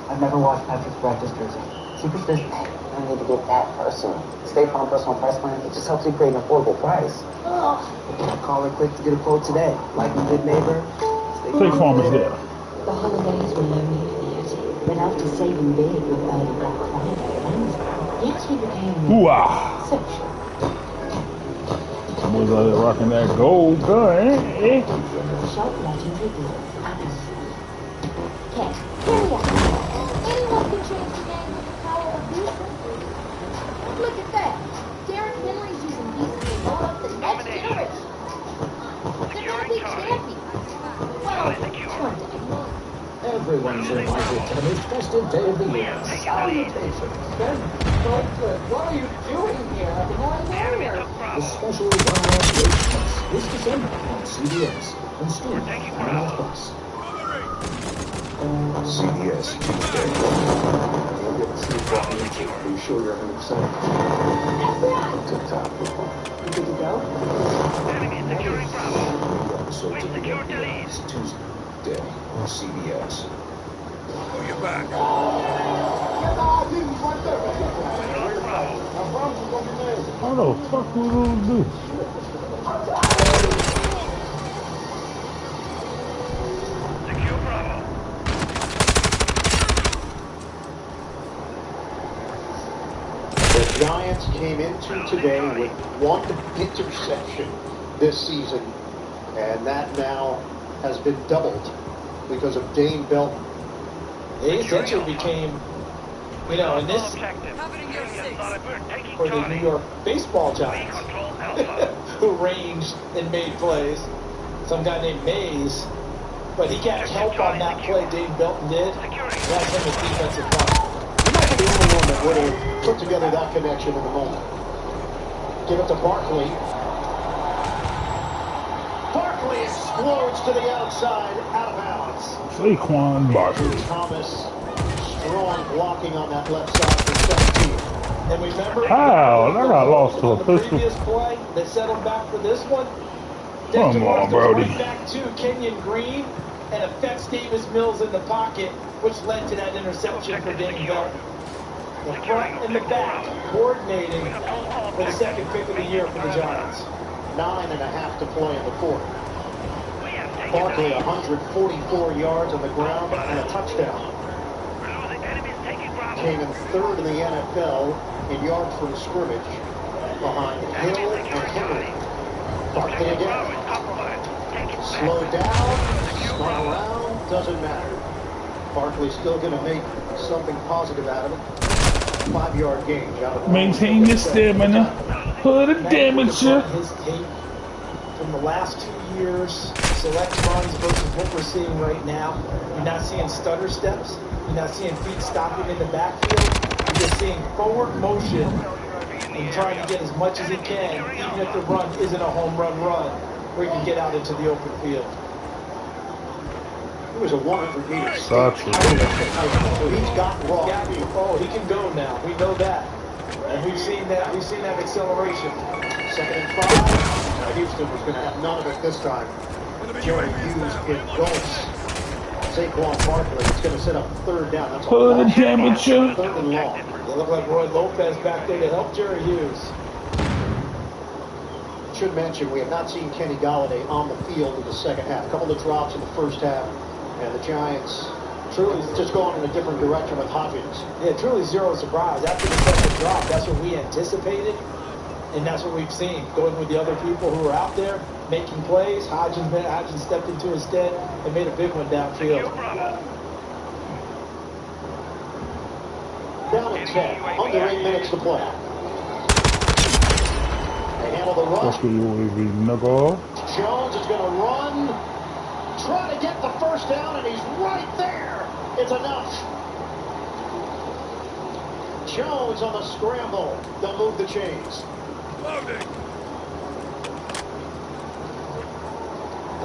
Speaker 5: I've never washed Patrick's practice jersey. Superstition. I need to get that personal. State Farm personal price plan, it just helps you create an affordable price. Call or click to get a quote today. Like a good neighbor.
Speaker 3: State Farm is there.
Speaker 16: The holidays were lonely years, but after saving big with early Black Friday and yes, we became
Speaker 3: Ooh-ah.
Speaker 16: social.
Speaker 3: Boys out there rocking that gold gun, eh?
Speaker 16: Shop legendary deals at us.
Speaker 4: Can't. Here we are. Anyone can change the game with the power of Visa. Look at that. Derrick Henry's using Visa to load up the next generation. They're going to be champions. Wow.
Speaker 10: Everyone's invited to the most festive day of the year. Salutations.
Speaker 2: What are you doing here?
Speaker 10: The special This December, Sunday on CBS and stream on Plus. CBS Tuesday.
Speaker 5: You'll get to sleep walking into. Are you sure you're 100%? TikTok.
Speaker 17: You good to go?
Speaker 10: Episodes of the Olympians Tuesday on CBS.
Speaker 8: Oh, you're back.
Speaker 3: How the fuck we gonna do?
Speaker 1: The Giants came into today with 1 interception this season, and that now has been doubled because of Dane Belton.
Speaker 2: They essentially became, you know, in this, for the New York baseball Giants, who ranged and made plays. Some guy named Mays, but he got help on that play Dane Belton did. That's him as defensive line.
Speaker 1: He might be the only one that would have put together that connection in the moment. Give it to Barkley. Barkley explodes to the outside, out of bounds.
Speaker 3: Saquon Barkley.
Speaker 1: Thomas, strong blocking on that left side for 17.
Speaker 2: And remember,
Speaker 3: how? That got lost to a
Speaker 2: the
Speaker 3: pistol.
Speaker 2: previous play that settled back for this one.
Speaker 3: Come on, Brody.
Speaker 2: Right back to Kenyon Green and affects Davis Mills in the pocket, which led to that interception for Dane Belton. The front and the back coordinating for the second pick of the year for the Giants.
Speaker 1: 9.5 to play in the fourth. Barkley 144 yards on the ground and a touchdown. Came in third in the NFL in yards from scrimmage behind Hill and Henry. Barkley again. Slowed down, spun around, doesn't matter. Barkley's still going to make something positive out of it. 5-yard gain.
Speaker 3: Maintain your stamina. Put a damage you.
Speaker 2: His tape from the last 2 years, select runs versus what we're seeing right now. You're not seeing stutter steps. You're not seeing feet stopping in the backfield. You're just seeing forward motion and trying to get as much as he can, even if the run isn't a home run, where he can get out into the open field.
Speaker 1: It was a 100-meter
Speaker 3: Gotcha.
Speaker 1: So he's got raw.
Speaker 2: Oh, he can go now. We know that. And we've seen that acceleration.
Speaker 1: 2nd and 5. Houston was going to have none of it this time. Jerry Hughes in goals. Saquon Barkley is going to set up 3rd down. That's
Speaker 3: Put a damage you.
Speaker 1: 3rd and long.
Speaker 2: They look like Roy Lopez back there to help Jerry Hughes.
Speaker 1: Should mention, we have not seen Kenny Golladay on the field in the second half. A couple of drops in the first half, and the Giants truly just going in a different direction with Hodgins.
Speaker 2: Yeah, truly zero surprise. After the second drop, that's what we anticipated, and that's what we've seen. Going with the other people who were out there, making plays. Hodgins stepped into his stead and made a big one downfield.
Speaker 1: Down at 10, under 8 minutes to play. They handle the run.
Speaker 3: Fuck you, UAV knuckle.
Speaker 1: Jones is going to run, try to get the first down, and he's right there. It's enough. Jones on the scramble. They'll move the chains.
Speaker 8: Loading.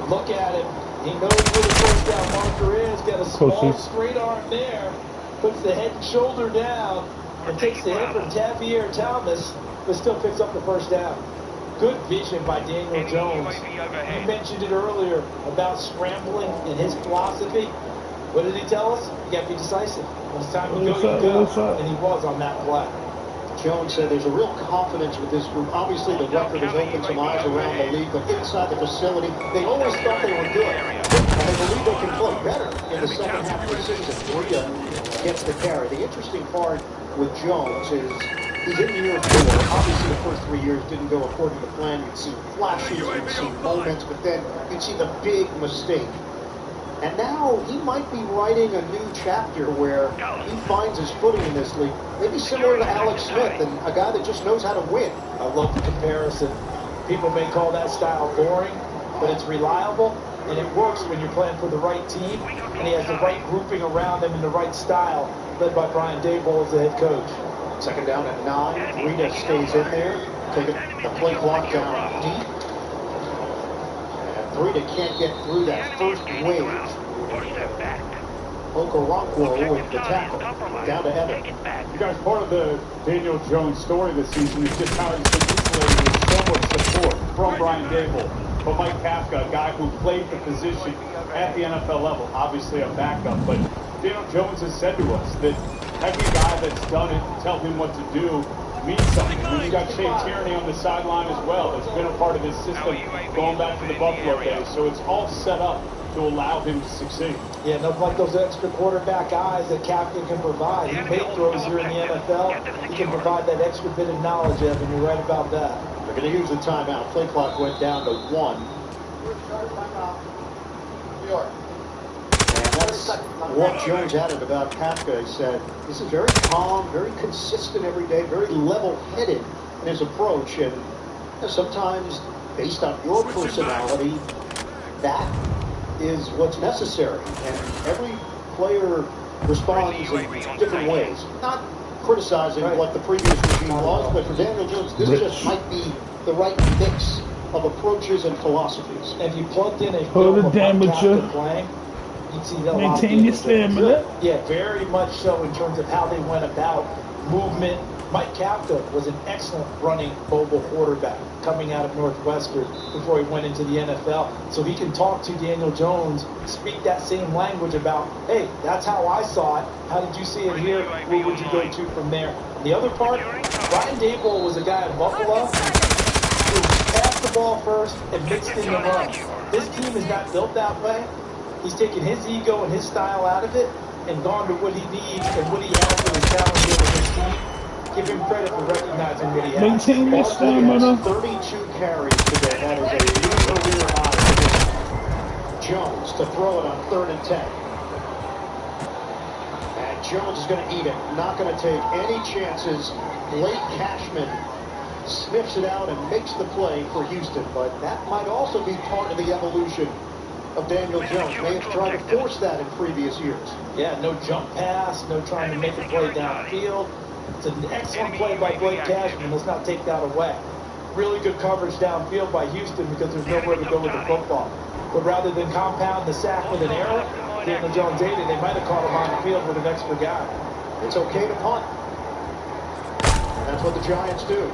Speaker 2: Look at him. He knows where the first down marker is. Got a small straight arm there. Puts the head and shoulder down and takes the hit from Tavier Thomas, but still picks up the first down. Good vision by Daniel Jones. You mentioned it earlier about scrambling and his philosophy. What did he tell us? You got to be decisive. When it's time to go, you go. And he was on that play.
Speaker 1: Jones said there's a real confidence with this group. Obviously, the record has opened some eyes around the league, but inside the facility, they always thought they were good. And they believe they can play better in the second half of the season. Bria gets the carry. The interesting part with Jones is he's in year 4. Obviously, the first 3 years didn't go according to plan. You'd see flashes, you'd see moments, but then you'd see the big mistake. And now he might be writing a new chapter where he finds his footing in this league. Maybe similar to Alex Smith, and a guy that just knows how to win.
Speaker 2: I love the comparison. People may call that style boring, but it's reliable, and it works when you're playing for the right team, and he has the right grouping around him and the right style, led by Brian Daboll as the head coach.
Speaker 1: 2nd down at 9. Rita stays in there. Taking the play clock down deep. Three that can't get through that first wave. Okoronkwo with the tackle. Down to Evan.
Speaker 13: You guys, part of the Daniel Jones story this season is just how he's been insulated with so much support from Brian Dable. But Mike Kafka, a guy who played the position at the NFL level, obviously a backup. But Daniel Jones has said to us that every guy that's done it, tell him what to do, means something. I mean, you got Shea Tierney on the sideline as well. That's been a part of this system going back to the Buffalo days. So it's all set up to allow him to succeed.
Speaker 2: Yeah, nothing like those extra quarterback eyes that Captain can provide. He made throws here in the NFL. He can provide that extra bit of knowledge, Evan. You're right about that.
Speaker 1: They're going to use the timeout. Play clock went down to 1.
Speaker 14: New York.
Speaker 1: And that's what Jones added about Kafka. He said, this is very calm, very consistent every day, very level-headed in his approach. And sometimes, based on your personality, that is what's necessary. And every player responds in different ways. Not criticizing what the previous regime was, but for Daniel Jones, this just might be the right mix of approaches and philosophies.
Speaker 2: And if you plugged in a film of Kafka playing, you'd see that a lot of people. Yeah, very much so in terms of how they went about movement. Mike Kafka was an excellent running mobile quarterback coming out of Northwestern before he went into the NFL. So he can talk to Daniel Jones, speak that same language about, hey, that's how I saw it. How did you see it here? Where would you go to from there? And the other part, Brian Dable was a guy in Buffalo who passed the ball first and mixed in the runs. This team is not built that way. He's taken his ego and his style out of it and gone to what he needs and what he has with his talent here with his team. Give him credit for recognizing what he has.
Speaker 3: Maintain your stamina.
Speaker 1: 32 carries today. That is a new career high for Jones to throw it on 3rd and 10. And Jones is going to eat it. Not going to take any chances. Blake Cashman sniffs it out and makes the play for Houston. But that might also be part of the evolution of Daniel Jones. May have tried to force that in previous years.
Speaker 2: Yeah, no jump pass, no trying to make a play downfield. It's an excellent play by Blake Cashman. Let's not take that away. Really good coverage downfield by Houston because there's nowhere to go with the football. But rather than compound the sack with an error, Daniel Jones ate it. They might have caught him on the field with an extra guy.
Speaker 1: It's okay to punt. And that's what the Giants do.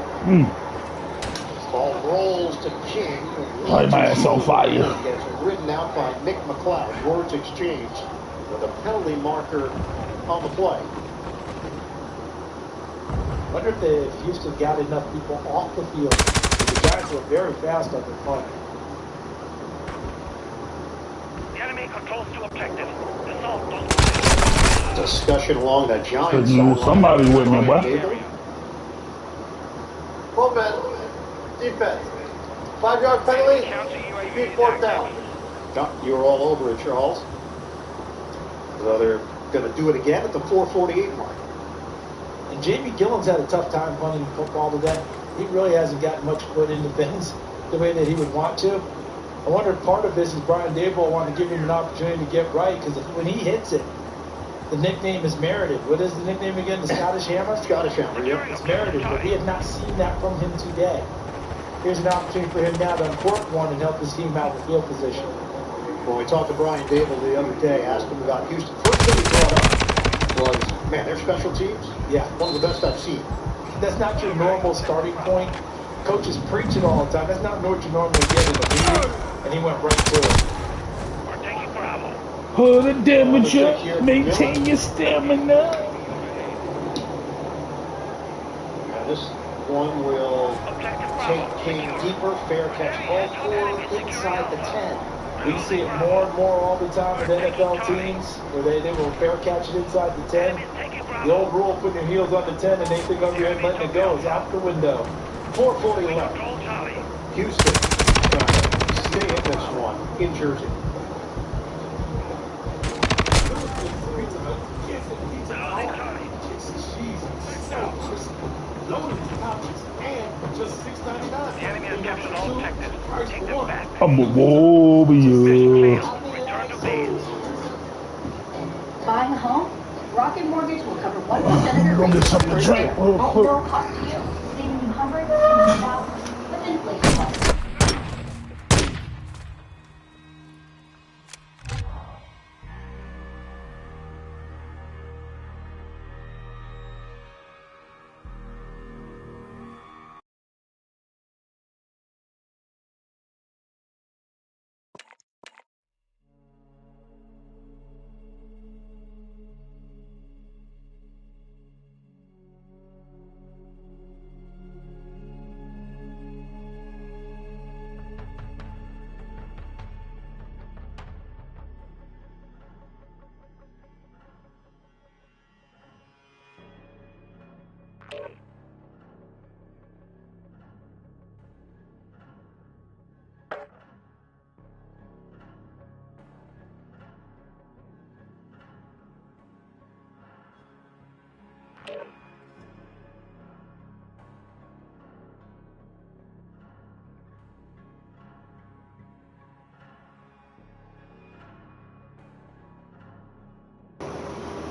Speaker 1: Ball rolls to King.
Speaker 3: Light my ass on fire.
Speaker 1: Gets ridden out by Nick McLeod. Words exchanged with a penalty marker on the play.
Speaker 2: I wonder if Houston got enough people off the field. The Giants were very fast on their punt.
Speaker 7: Enemy controls to objective.
Speaker 1: Discussion along the Giants
Speaker 3: sideline. Somebody with me, boy.
Speaker 14: Full man. Defense. 5-yard penalty. Repeat 4th down.
Speaker 1: You were all over it, Charles. So they're going to do it again at the 4:48 mark.
Speaker 2: And Jamie Gillen's had a tough time punting football today. He really hasn't gotten much foot into things the way that he would want to. I wonder if part of this is Brian Dable wanting to give him an opportunity to get right, because when he hits it, the nickname is merited. What is the nickname again? The Scottish Hammer?
Speaker 1: Scottish Hammer, yep.
Speaker 2: It's merited, but we have not seen that from him today. Here's an opportunity for him now to uncork one and help his team out with field position.
Speaker 1: When we talked to Brian Dable the other day, asked him about Houston, first thing he brought up was, man, their special teams,
Speaker 2: yeah,
Speaker 1: one of the best I've seen.
Speaker 2: That's not your normal starting point. Coaches preach it all the time. That's not what you normally get in the meeting, and he went right through it.
Speaker 3: Hold the temperature, maintain your stamina.
Speaker 1: Now this one will take King deeper, fair catch ball for inside the 10.
Speaker 2: We see it more and more all the time with NFL teams where they will fair catch it inside the 10. The old rule, putting your heels on the 10 and anything over your head letting it go is out the window. 4:40 left.
Speaker 1: Houston trying to stay in this one in Jersey.
Speaker 7: The enemy has captured all objectives. Take them back.
Speaker 3: I'm a warrior.
Speaker 19: Buying a home? Rocket Mortgage will cover 1% of your rate.
Speaker 3: Get something to drink real quick.
Speaker 19: No cost to you, saving you hundreds of thousands with inflation.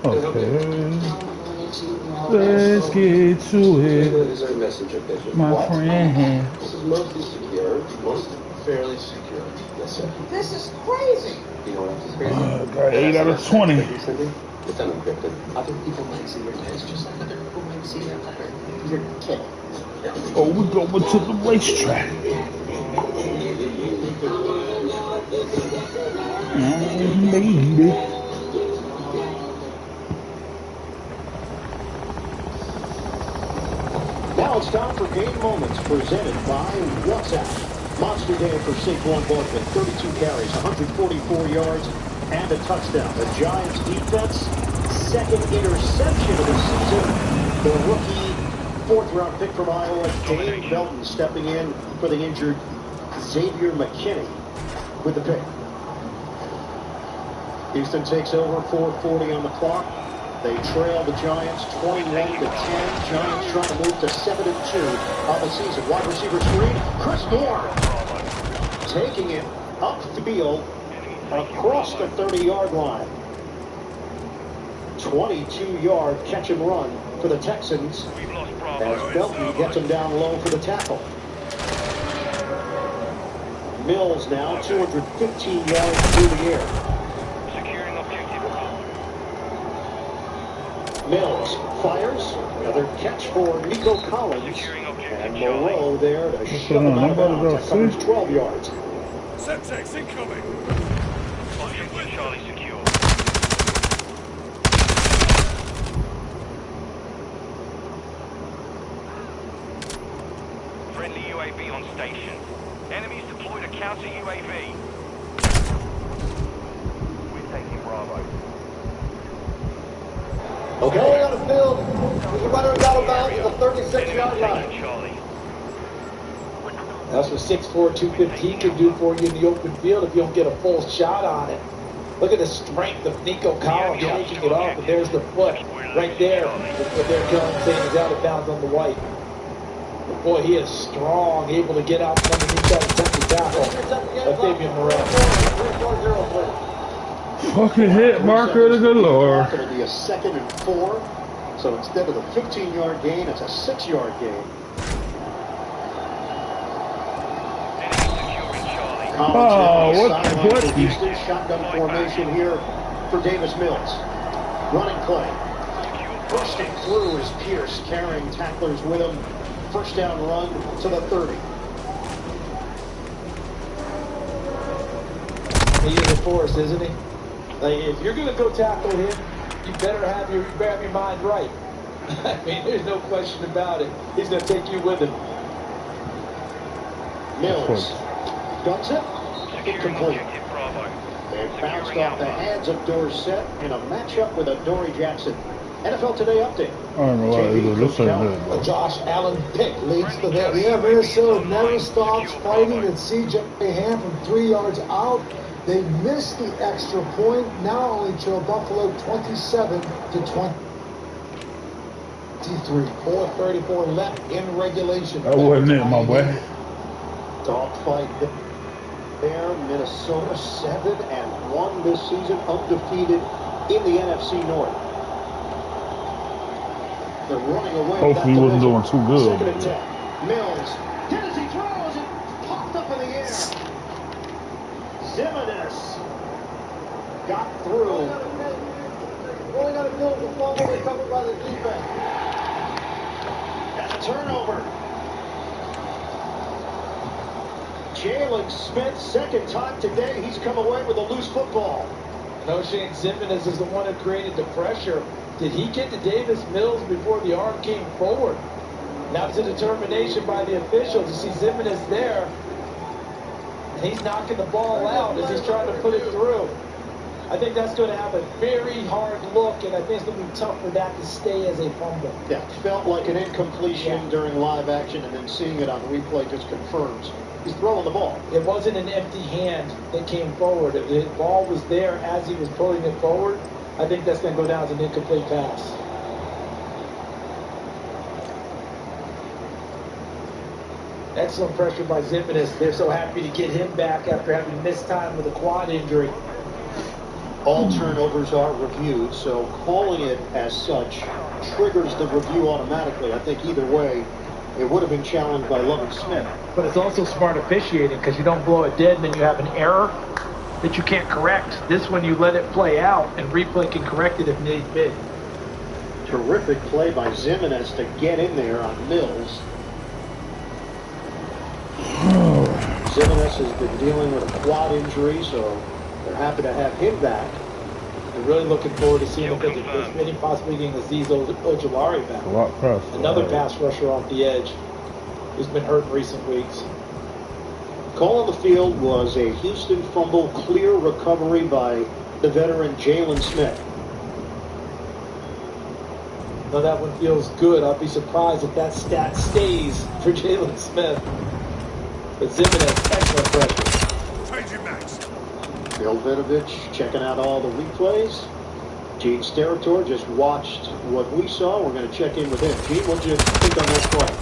Speaker 3: Okay. Let's get to it, my friend.
Speaker 10: This is mostly secure. Mostly fairly secure. Yes, sir.
Speaker 17: This is crazy.
Speaker 10: You know what else is crazy?
Speaker 3: Got 8 out of 20.
Speaker 10: It's unencrypted. Other people might see your text just like other people might see your letter. You're kidding.
Speaker 3: Oh, we going to the racetrack. Baby.
Speaker 1: Now it's time for Game Moments presented by WhatsApp. Monster day for Saquon Barkley, 32 carries, 144 yards, and a touchdown. The Giants defense, second interception of the season. The rookie fourth-round pick from Iowa, Dave Belton, stepping in for the injured Xavier McKinney with the pick. Houston takes over, 4:40 on the clock. They trail the Giants 21-10. Giants trying to move to 7-2 on the season. Wide receiver screen. Chris Moore taking it upfield across the 30-yard line. 22-yard catch and run for the Texans as Belton gets him down low for the tackle. Mills now 215 yards through the air. Mills fires, another catch for Nico Collins, and Moreau there to shove him out of bounds. That covers 12 yards.
Speaker 8: xTHx incoming. Charlie secure. Friendly UAV on station. Enemies deployed a counter UAV. We're taking Bravo.
Speaker 1: Okay, on the field. There's a runner who's out of bounds at the 36-yard line.
Speaker 2: That's what 6'4", 215 can do for you in the open field if you don't get a full shot on it. Look at the strength of Nico Collins taking it off, and there's the foot right there. What they're saying is out of bounds on the white. But boy, he is strong, able to get out from underneath that attempted tackle of Fabian Moreau.
Speaker 3: Fucking hit marker to the Lord.
Speaker 1: It's going to be a 2nd and 4. So instead of the 15-yard gain, it's a 6-yard gain.
Speaker 3: Oh, what?
Speaker 1: Houston shotgun formation here for Davis Mills. Running play. Bursting through is Pierce, carrying tacklers with him. First down run to the 30.
Speaker 2: He is a force, isn't he? Like, if you're going to go tackle him, you better have your mind right. I mean, there's no question about it. He's going to take you with him.
Speaker 1: Mills guns it. Incomplete. They bounced off the hands of Dorsett in a matchup with Adoree Jackson. NFL Today update.
Speaker 3: I don't know why they listen to that.
Speaker 12: Josh Allen pick leads the net. Yeah, Minnesota never stops fighting, and C.J. Ham from 3 yards out. They missed the extra point. Now only trail Buffalo 27-23. 4:34 left in regulation.
Speaker 3: That wasn't it, my boy.
Speaker 1: Dogfight there. Minnesota 7-1 this season, undefeated in the NFC North. They're running away.
Speaker 3: Hopefully he wasn't doing too good.
Speaker 1: 2nd and 10. Mills. Did as he throws it. Popped up in the air. Zimenez got through.
Speaker 12: Rolling out of field, the fumble recovered by the defense.
Speaker 1: And a turnover. Jalen Smith, 2nd time today, he's come away with a loose football.
Speaker 2: No, Shane Zimenez is the one who created the pressure. Did he get to Davis Mills before the arm came forward? That was a determination by the officials to see Zimenez there. And he's knocking the ball out as he's trying to put it through. I think that's going to have a very hard look, and I think it's going to be tough for that to stay as a fumble.
Speaker 1: Yeah, felt like an incompletion during live action, and then seeing it on replay just confirms he's throwing the ball.
Speaker 2: It wasn't an empty hand that came forward. If the ball was there as he was pulling it forward, I think that's going to go down as an incomplete pass. Excellent pressure by Zimenez. They're so happy to get him back after having missed time with a quad injury.
Speaker 1: All turnovers are reviewed, so calling it as such triggers the review automatically. I think either way, it would have been challenged by Lovie Smith.
Speaker 2: But it's also smart officiating because you don't blow it dead and then you have an error that you can't correct. This one you let it play out and replay can correct it if need be.
Speaker 1: Terrific play by Zimenez to get in there on Mills. Zimenez has been dealing with a quad injury, so they're happy to have him back.
Speaker 2: They're really looking forward to seeing if they can maybe possibly getting Aziz Ojulari back. Another pass rusher off the edge who's been hurt in recent weeks.
Speaker 1: Call on the field was a Houston fumble, clear recovery by the veteran Jalen Smith.
Speaker 2: Though that one feels good, I'll be surprised if that stat stays for Jalen Smith. But Zimenez, excellent pressure.
Speaker 1: Change your backs. Bill Vinovich checking out all the replays. Gene Steratore just watched what we saw. We're going to check in with him. Gene, what did you think on that play?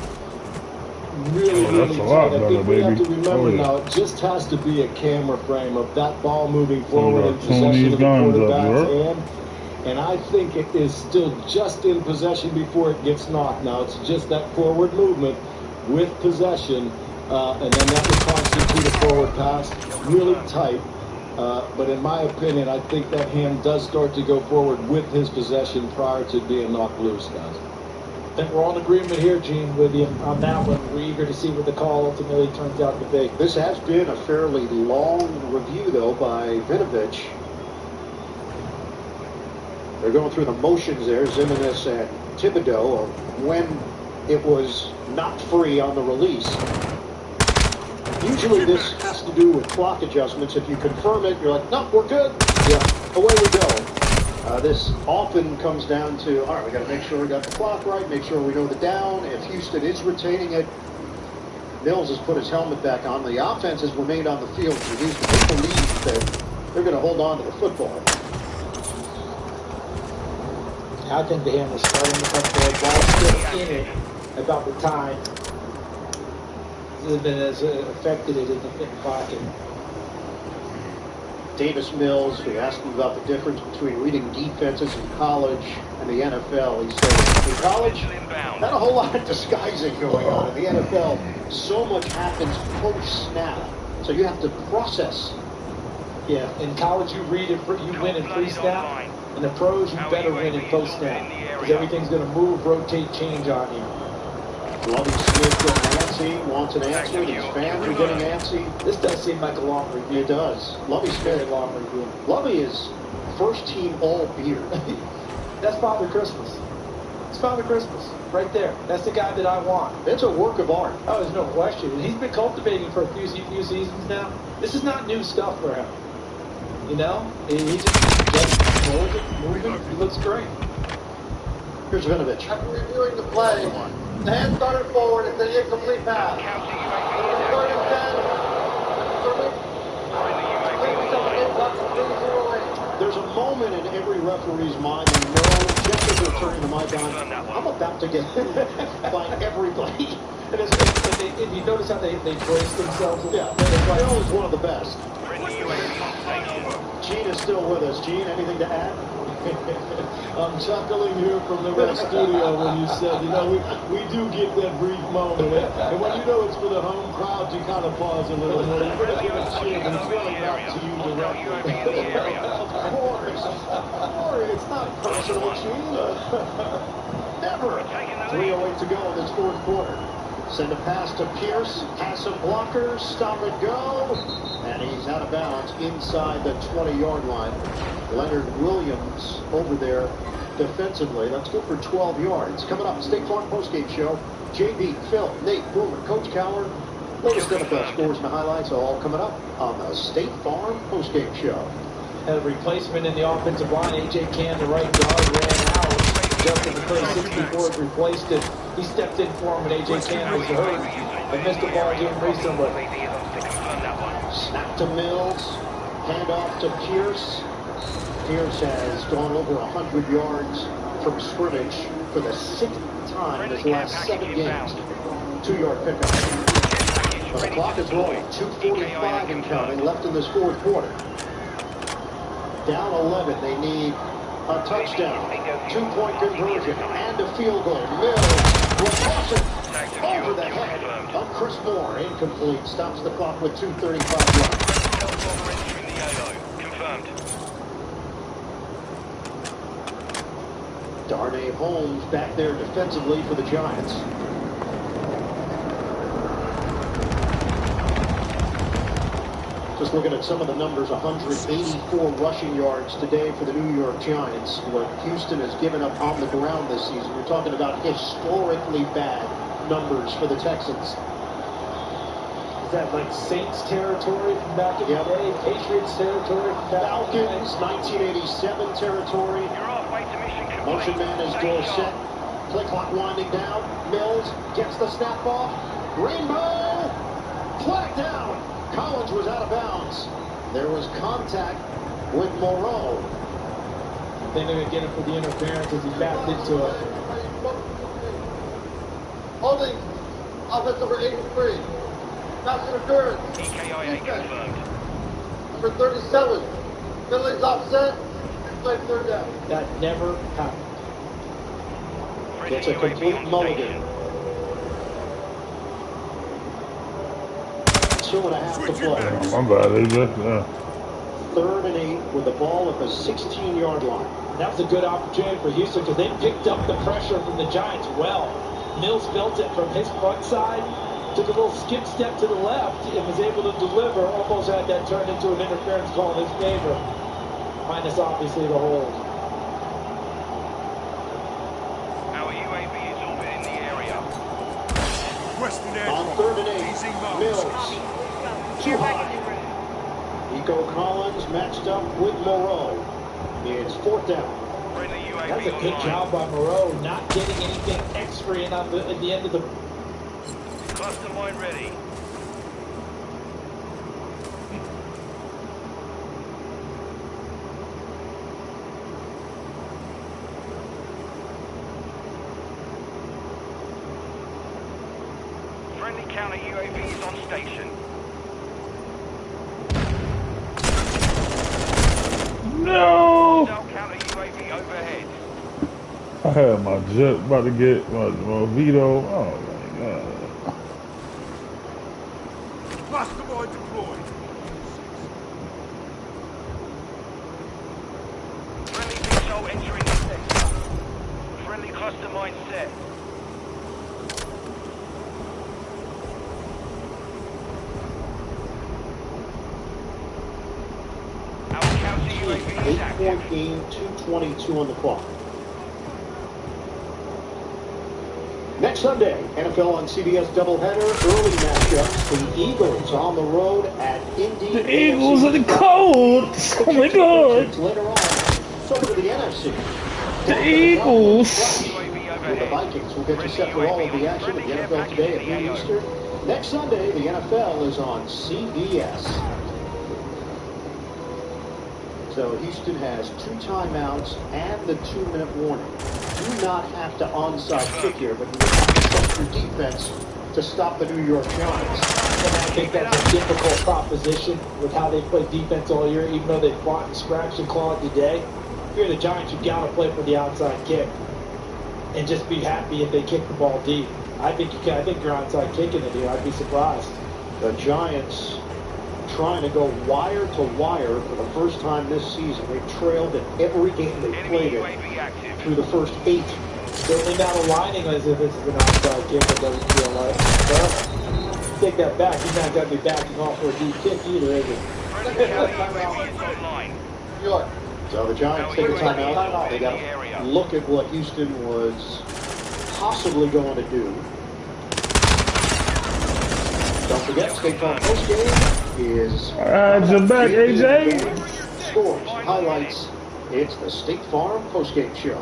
Speaker 11: Really tight. I think we have to remember now, it just has to be a camera frame of that ball moving forward in possession of the quarterback's hand. And I think it is still just in possession before it gets knocked. Now, it's just that forward movement with possession, and then that would constitute a forward pass. Really tight. But in my opinion, I think that hand does start to go forward with his possession prior to being knocked loose, guys.
Speaker 2: I think we're all in agreement here, Gene, with you on that one. We're eager to see what the call ultimately turns out to be.
Speaker 1: This has been a fairly long review, though, by Vinovich. They're going through the motions there, Zimenez and Thibodeau, of when it was not free on the release. Usually this has to do with clock adjustments. If you confirm it, you're like, no, we're good. Yeah, away we go. This often comes down to, all right, we got to make sure we got the clock right, make sure we know the down. If Houston is retaining it, Mills has put his helmet back on. The offense has remained on the field for Houston. They believe that they're going to hold on to the football.
Speaker 2: I think the hand was starting to come forward. Ball still in it about the time. Zimenez affected it in the pocket.
Speaker 1: Davis Mills, we asked him about the difference between reading defenses in college and the NFL. He said, in college, not a whole lot of disguising going on. In the NFL, so much happens post-snap. So you have to process.
Speaker 2: Yeah, in college you read it, you win in pre-snap. In the pros, you better win in post-snap. Because everything's going to move, rotate, change on you.
Speaker 1: Lovie Smith getting antsy, wants an answer. These fans are getting antsy.
Speaker 2: This does seem like a long review.
Speaker 1: It does. Lovie Smith,
Speaker 2: long review.
Speaker 1: Lovie is first team all beard.
Speaker 2: That's Father Christmas. It's Father Christmas right there. That's the guy that I want.
Speaker 1: It's a work of art.
Speaker 2: Oh, there's no question. And he's been cultivating for a few seasons now. This is not new stuff for him. You know, he just gets moving. He looks great.
Speaker 1: Here's Vinovich.
Speaker 14: After reviewing the play, the hand started forward. It's an incomplete pass. Third and 10.
Speaker 1: There's a moment in every referee's mind, you know, just as they're turning the mic on, I'm about to get by everybody.
Speaker 2: And you notice how they brace themselves?
Speaker 1: Yeah, Bill is one of the best. Gene is still with us. Gene, anything to add?
Speaker 11: I'm chuckling here from the Red Studio when you said, you know, we do get that brief moment. And when you know it's for the home crowd, you kind of pause a little more. You really give a cheer, but it's really not to you directly.
Speaker 1: Of course. Sorry, it's not personal, Gene. Never. 3:08 to go in this fourth quarter. Send a pass to Pierce, has some blockers, stop and go, and he's out of bounds inside the 20-yard line. Leonard Williams over there defensively. That's good for 12 yards. Coming up, State Farm postgame show. JB, Phil, Nate, Boomer, Coach Cowler. Latest NFL scores and highlights all coming up on the State Farm postgame show.
Speaker 2: Had a replacement in the offensive line. A.J. Can, the right guard, ran out. Just in the first 64 it replaced it. He stepped in for him when A.J. Can was hurt and missed the ball game recently.
Speaker 1: Snap to Mills. Hand off to Pierce. Pierce has gone over 100 yards from scrimmage for the 6th time in his last 7 games. 2-yard pickup. But the clock is rolling. 2:45 and counting left in this fourth quarter. down 11. They need a touchdown, 2-point conversion, and a field goal. Mills will toss it over the head of Chris Moore. Incomplete. Stops the clock with 2:35 left.
Speaker 7: Confirmed.
Speaker 1: Darnay Holmes back there defensively for the Giants. Just looking at some of the numbers, 184 rushing yards today for the New York Giants. What Houston has given up on the ground this season. We're talking about historically bad numbers for the Texans.
Speaker 2: Is that like Saints territory from back in the day? Patriots territory from back
Speaker 1: Falcons, 1987 territory. Motion man is Dorsett. Play clock winding down. Mills gets the snap off. Rainbow! Flag down! Collins was out of bounds. There was contact with Moreau.
Speaker 2: Then they're going to get him for the interference as he backed into it.
Speaker 14: Holding offense number 83. Pass interference.
Speaker 7: EKIA confirmed.
Speaker 14: Number 37. Finley's offset. Play third down.
Speaker 2: That never happened.
Speaker 1: It's a complete mulligan. 2.5 to play.
Speaker 3: My bad, AJ.
Speaker 1: 3rd and 8 with the ball at the 16-yard line.
Speaker 2: That was a good opportunity for Houston because they picked up the pressure from the Giants well. Mills felt it from his front side, took a little skip step to the left, and was able to deliver. Almost had that turned into an interference call in his favor, minus obviously the hold.
Speaker 7: Our UAV is orbiting the area.
Speaker 1: On 3rd and 8, Mills. Too high. Nico Collins matched up with Moreau. It's 4th down.
Speaker 2: That's a good job by Moreau, not getting anything extra in on the, at the end of the...
Speaker 7: Cluster mine ready. Friendly counter UAV is on station.
Speaker 3: No!
Speaker 7: Counter UAV overhead.
Speaker 3: I had my jet about to get my Vito. Oh my god.
Speaker 7: Cluster mine deployed. Friendly VTOL entering the sector. Friendly cluster mine set. Our counter UAV is active.
Speaker 1: 8-point game, 2:22 on the clock. Next Sunday, NFL on CBS doubleheader, early matchups. The Eagles on the road at Indy.
Speaker 3: The Eagles are the Colts. Oh my god.
Speaker 1: Later on, so to the NFC.
Speaker 3: The Eagles.
Speaker 1: With the Vikings, we'll get you set for all of the action with the NFL today at noon Eastern. Next Sunday, the NFL is on CBS. So Houston has 2 timeouts and the 2-minute warning. Do not have to onside kick here, but you have to trust your defense to stop the New York Giants.
Speaker 2: And I think that's a difficult proposition with how they play defense all year, even though they fought and scratched and clawed today. If you're the Giants, you've got to play for the outside kick and just be happy if they kick the ball deep. I think you can. I think you're onside kicking it here. I'd be surprised.
Speaker 1: The Giants trying to go wire to wire for the first time this season. They trailed in every game they played in through the first 8.
Speaker 2: Certainly not aligning as if this is an outside kick. It doesn't feel like. Well, take that back. He's not going to be backing off for a deep kick either, is he?
Speaker 1: So the Giants take a timeout. They got to look at what Houston was possibly going to do. Don't forget, State Farm postgame is...
Speaker 3: you're back, AJ.
Speaker 1: Scores, highlights. It's the State Farm postgame show.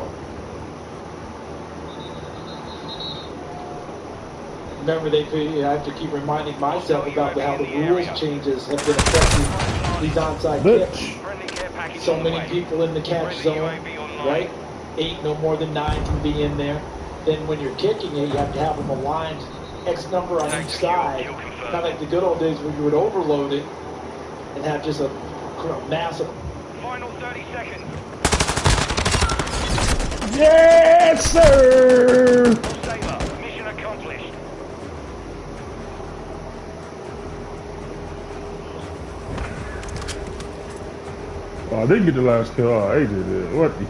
Speaker 2: Remember, I have to keep reminding myself about how the rules changes have been affecting these onside kicks. So many people in the catch zone, right? 8, no more than 9 can be in there. Then when you're kicking it, you have to have them aligned X number on each side. Not like the good old days where you would overload it and have just a massive
Speaker 7: Final 30 seconds.
Speaker 3: Yes, sir!
Speaker 7: Sailor, mission accomplished.
Speaker 3: Oh, I didn't get the last kill. Oh, I did it. What the?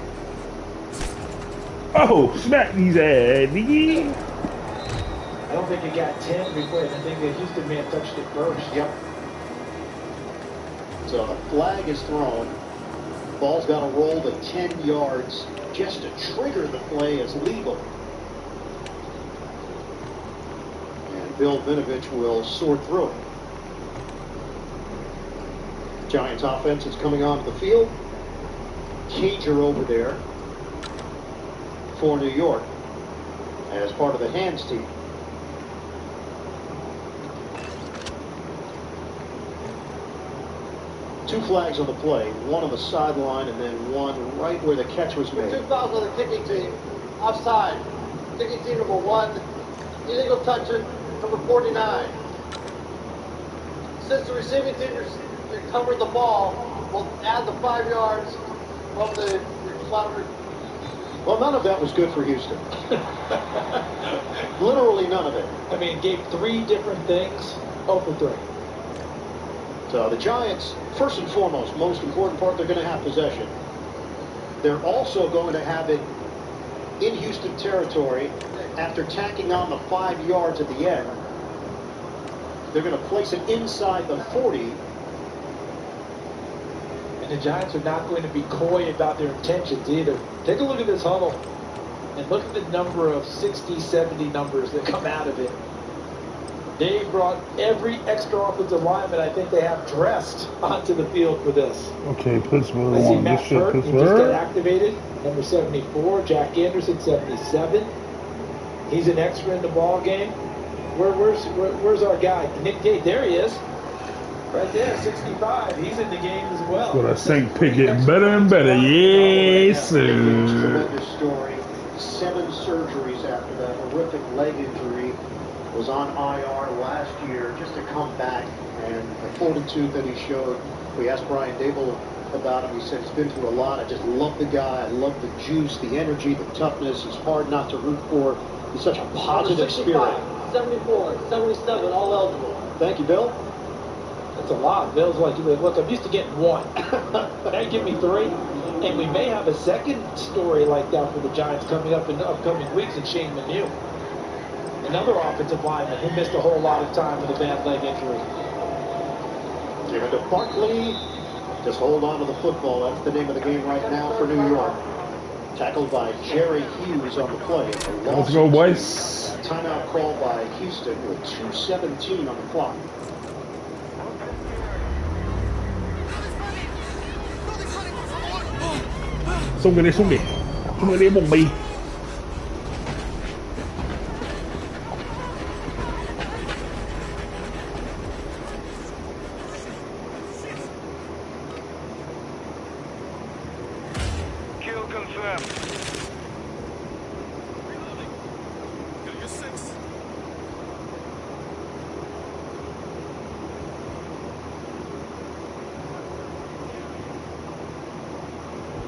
Speaker 3: Oh, smack these ass, nigga.
Speaker 2: I don't think it got 10 before I think the Houston man touched it first.
Speaker 1: Yep. So the flag is thrown. Ball's got to roll to 10 yards just to trigger the play as legal. And Bill Vinovich will sort through it. Giants offense is coming onto the field. Cager over there for New York as part of the hands team. Two flags on the play, one on the sideline and then one right where the catch was made.
Speaker 20: Two fouls on the kicking team, offside. Kicking team number 1, illegal touching, number 49. Since the receiving team recovered the ball, we'll add the 5 yards of the flounder.
Speaker 1: Well, none of that was good for Houston. Literally none of it.
Speaker 2: I mean, gave 3 different things, 0 for 3.
Speaker 1: So the Giants, first and foremost, most important part, they're going to have possession. They're also going to have it in Houston territory after tacking on the 5 yards at the end. They're going to place it inside the 40.
Speaker 2: And the Giants are not going to be coy about their intentions either. Take a look at this huddle and look at the number of 60, 70 numbers that come out of it. They brought every extra offensive lineman I think they have dressed onto the field for this.
Speaker 3: Okay, Pittsburgh
Speaker 2: I see
Speaker 3: won
Speaker 2: Matt
Speaker 3: this shit.
Speaker 2: Hurt, he just got activated, number 74. Jack Anderson, 77. He's an extra in the ball game. Where's our guy? Nick Gay, there he is. Right there, 65. He's in the game as well.
Speaker 3: Well, that St. Pitt getting better and better. Yes, sir.
Speaker 1: Tremendous story. 7 surgeries after that horrific leg injury. Was on IR last year just to come back, and the fortitude that he showed. We asked Brian Dable about him. He said he's been through a lot. I just love the guy. I love the juice, the energy, the toughness. He's hard not to root for. He's such a positive
Speaker 20: 65,
Speaker 1: spirit.
Speaker 20: 74, 77, all eligible.
Speaker 1: Thank you, Bill.
Speaker 2: That's a lot. Bill's like, look, I'm used to getting 1. Now you give me 3. And we may have a second story like that for the Giants coming up in the upcoming weeks in Shane Manu. Another offensive lineman who missed a whole lot of time with a bad leg injury.
Speaker 1: Give it to Barkley. Just hold on to the football. That's the name of the game right now for New York. Tackled by Jerry Hughes on the play.
Speaker 3: Let's go, boys.
Speaker 1: Timeout call by Houston with 2:17 on the clock.
Speaker 3: Sung đi bùng bì.
Speaker 7: Kill confirmed.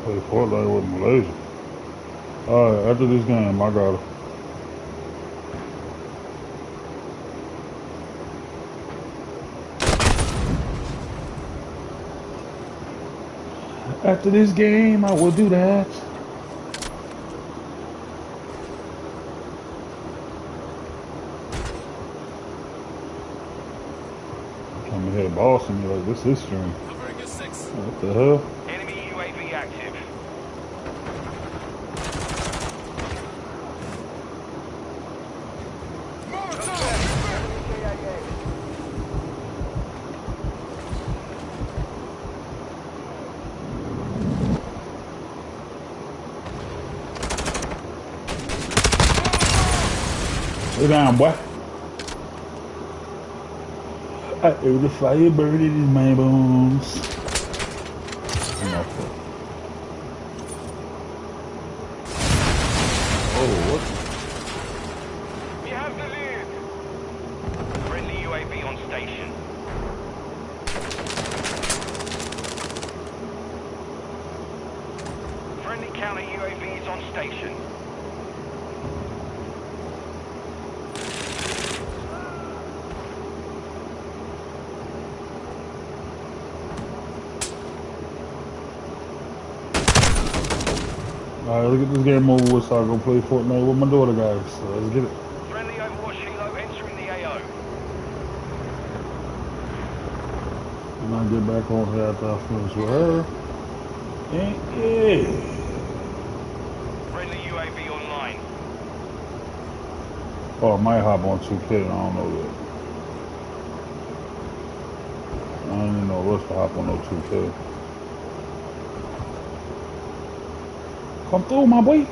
Speaker 3: Play Fortnite with Malaysia. Alright, after this game, I got it. After this game, I will do that. Coming here to Boston, you're like, this is stream. What the hell?
Speaker 7: Enemy UAV active.
Speaker 3: Lay down, boy. I heard the fire burning in my bones. Oh, what?
Speaker 7: We have the lead. Friendly UAV on station. Friendly counter UAV is on station.
Speaker 3: Alright, let's get this game over with so I go play Fortnite with my daughter, guys. So let's get it.
Speaker 7: Friendly Overwatch Helo entering the AO.
Speaker 3: And I get back on here after I finish with her. Yeah.
Speaker 7: Friendly UAV online.
Speaker 3: Oh, I might hop on 2K, I don't know yet. I don't even know what's to hop on no 2K. Come through, my boy.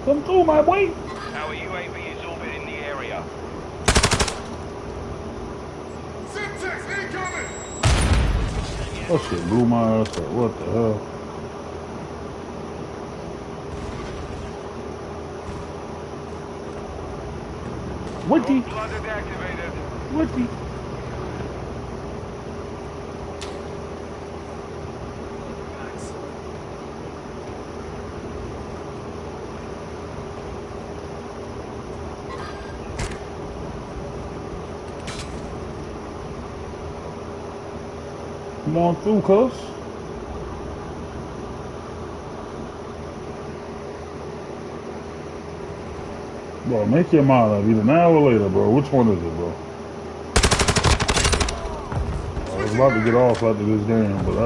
Speaker 3: Come through, my boy.
Speaker 7: Our UAV is orbiting the area. xTHx incoming!
Speaker 3: That shit blew my ass up. What the hell? Witty.
Speaker 7: Flooded activated.
Speaker 3: Witty. Come on through, cuz. Bro, make your mind up. Either now or later, bro. Which one is it, bro? I was about to get off after this game, but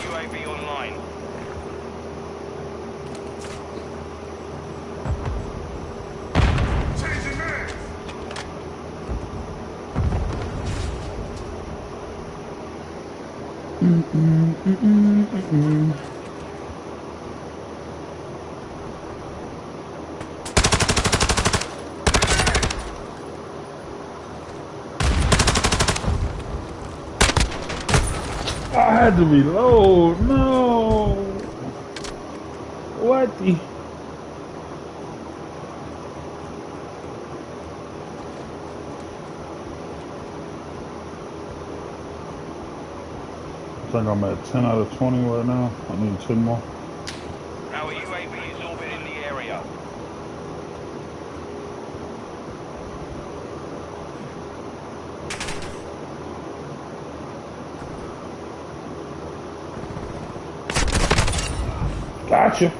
Speaker 7: UAV online.
Speaker 3: I had to reload. No. What the? I think I'm at 10 out of 20 right now. I need 10 more.
Speaker 7: Our UAV is orbiting the area.
Speaker 3: Gotcha.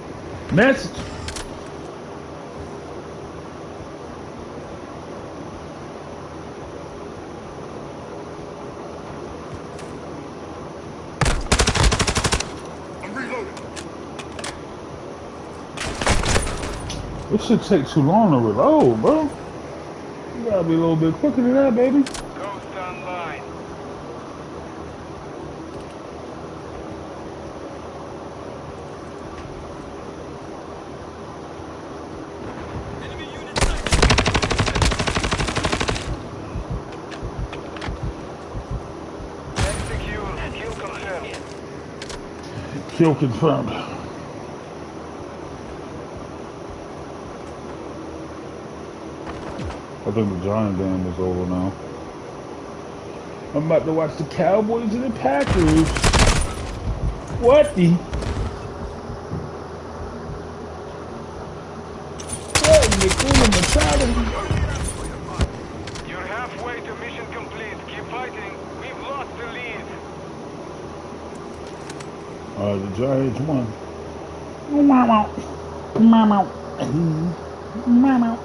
Speaker 3: Message. This should take too long to reload, bro. You gotta be a little bit quicker than that, baby.
Speaker 7: Ghost online.
Speaker 3: Kill confirmed. I think the Giant game is over now. I'm about to watch the Cowboys and the Packers. What the?
Speaker 7: You're halfway to mission complete. Keep fighting. We've lost the lead.
Speaker 3: The Giants won. Mama. Mama. Mama.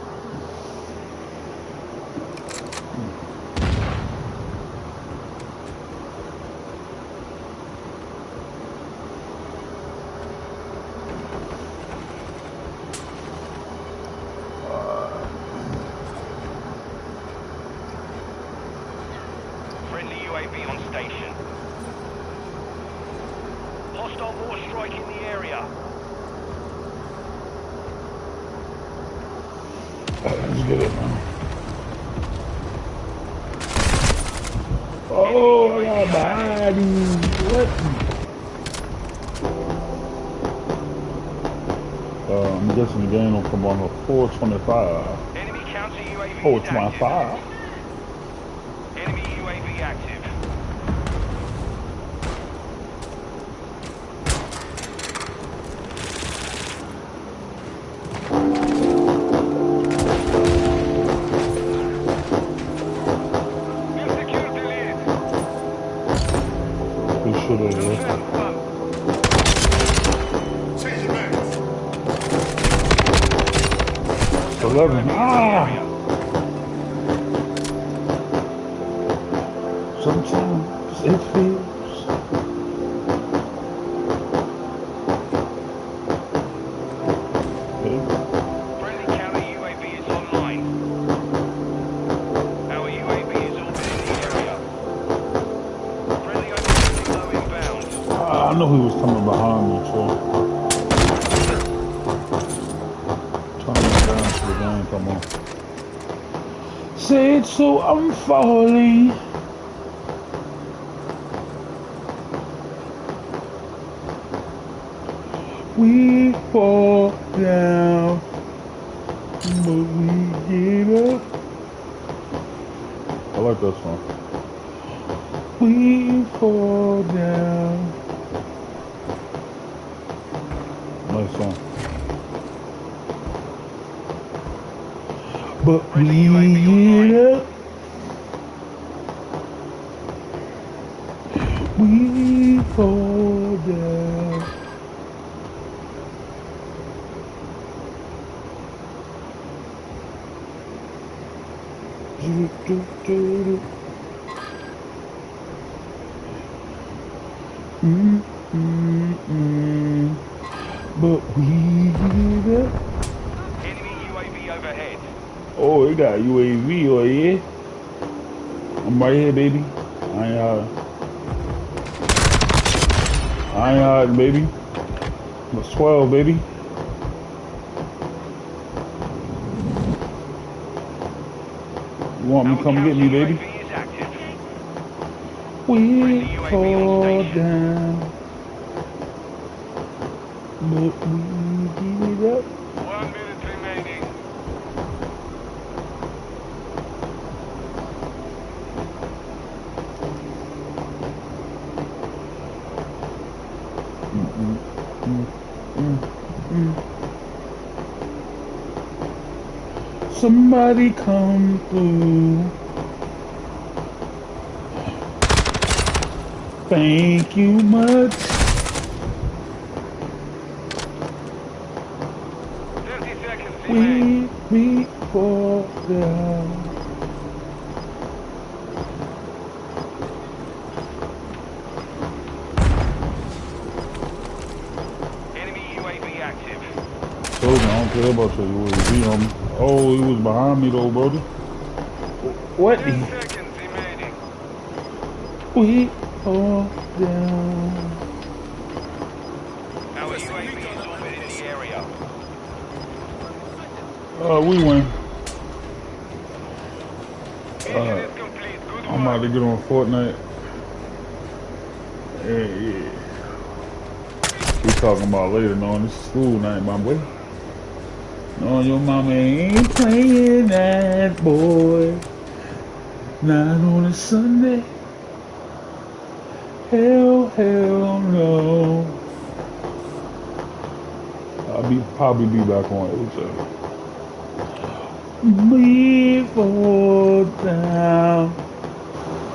Speaker 7: Friendly UAV on station. Hostile war strike in the area.
Speaker 3: Let's get it, man. Oh, I got body. What? I'm guessing the game will come on at 4:25.
Speaker 7: Enemy counter
Speaker 3: Oh, it's my fire.
Speaker 7: Enemy UAV active.
Speaker 3: We should have. 11. Ah! Sometimes it feels.
Speaker 7: Friendly counter UAV is online. Our UAV is orbiting the area. Friendly overhead low inbound.
Speaker 3: I know he was coming behind me, so. Turn it down to the game, come on. Say it so I'm falling. We fall down, but we get up. I like that song. We fall down. Nice song. But we get up. We fall down. But we get up.
Speaker 7: Enemy UAV overhead.
Speaker 3: Oh, it got UAV, oh yeah. I'm right here, baby. I ain't hiding, baby. I'm 12, baby. You want me to come get me, baby? We fall down, but we get it up.
Speaker 7: 1 minute remaining.
Speaker 3: Somebody come through. Thank you much.
Speaker 7: 30 seconds
Speaker 3: We fall down.
Speaker 7: Enemy UAV active.
Speaker 3: Told you, I don't care about your UAV, homie. Oh, he was behind me though, brother. What?
Speaker 7: 10 seconds remaining.
Speaker 3: We fall down.
Speaker 7: Our UAV is orbiting the area.
Speaker 3: We win.
Speaker 7: Mission is complete. Good
Speaker 3: I'm about to get on Fortnite. Yeah. We talking about later, knowing this is school night, my boy. No, your mama ain't playing that, boy. Not on a Sunday. Hell no. I'll probably be back on 8:30. We fall down.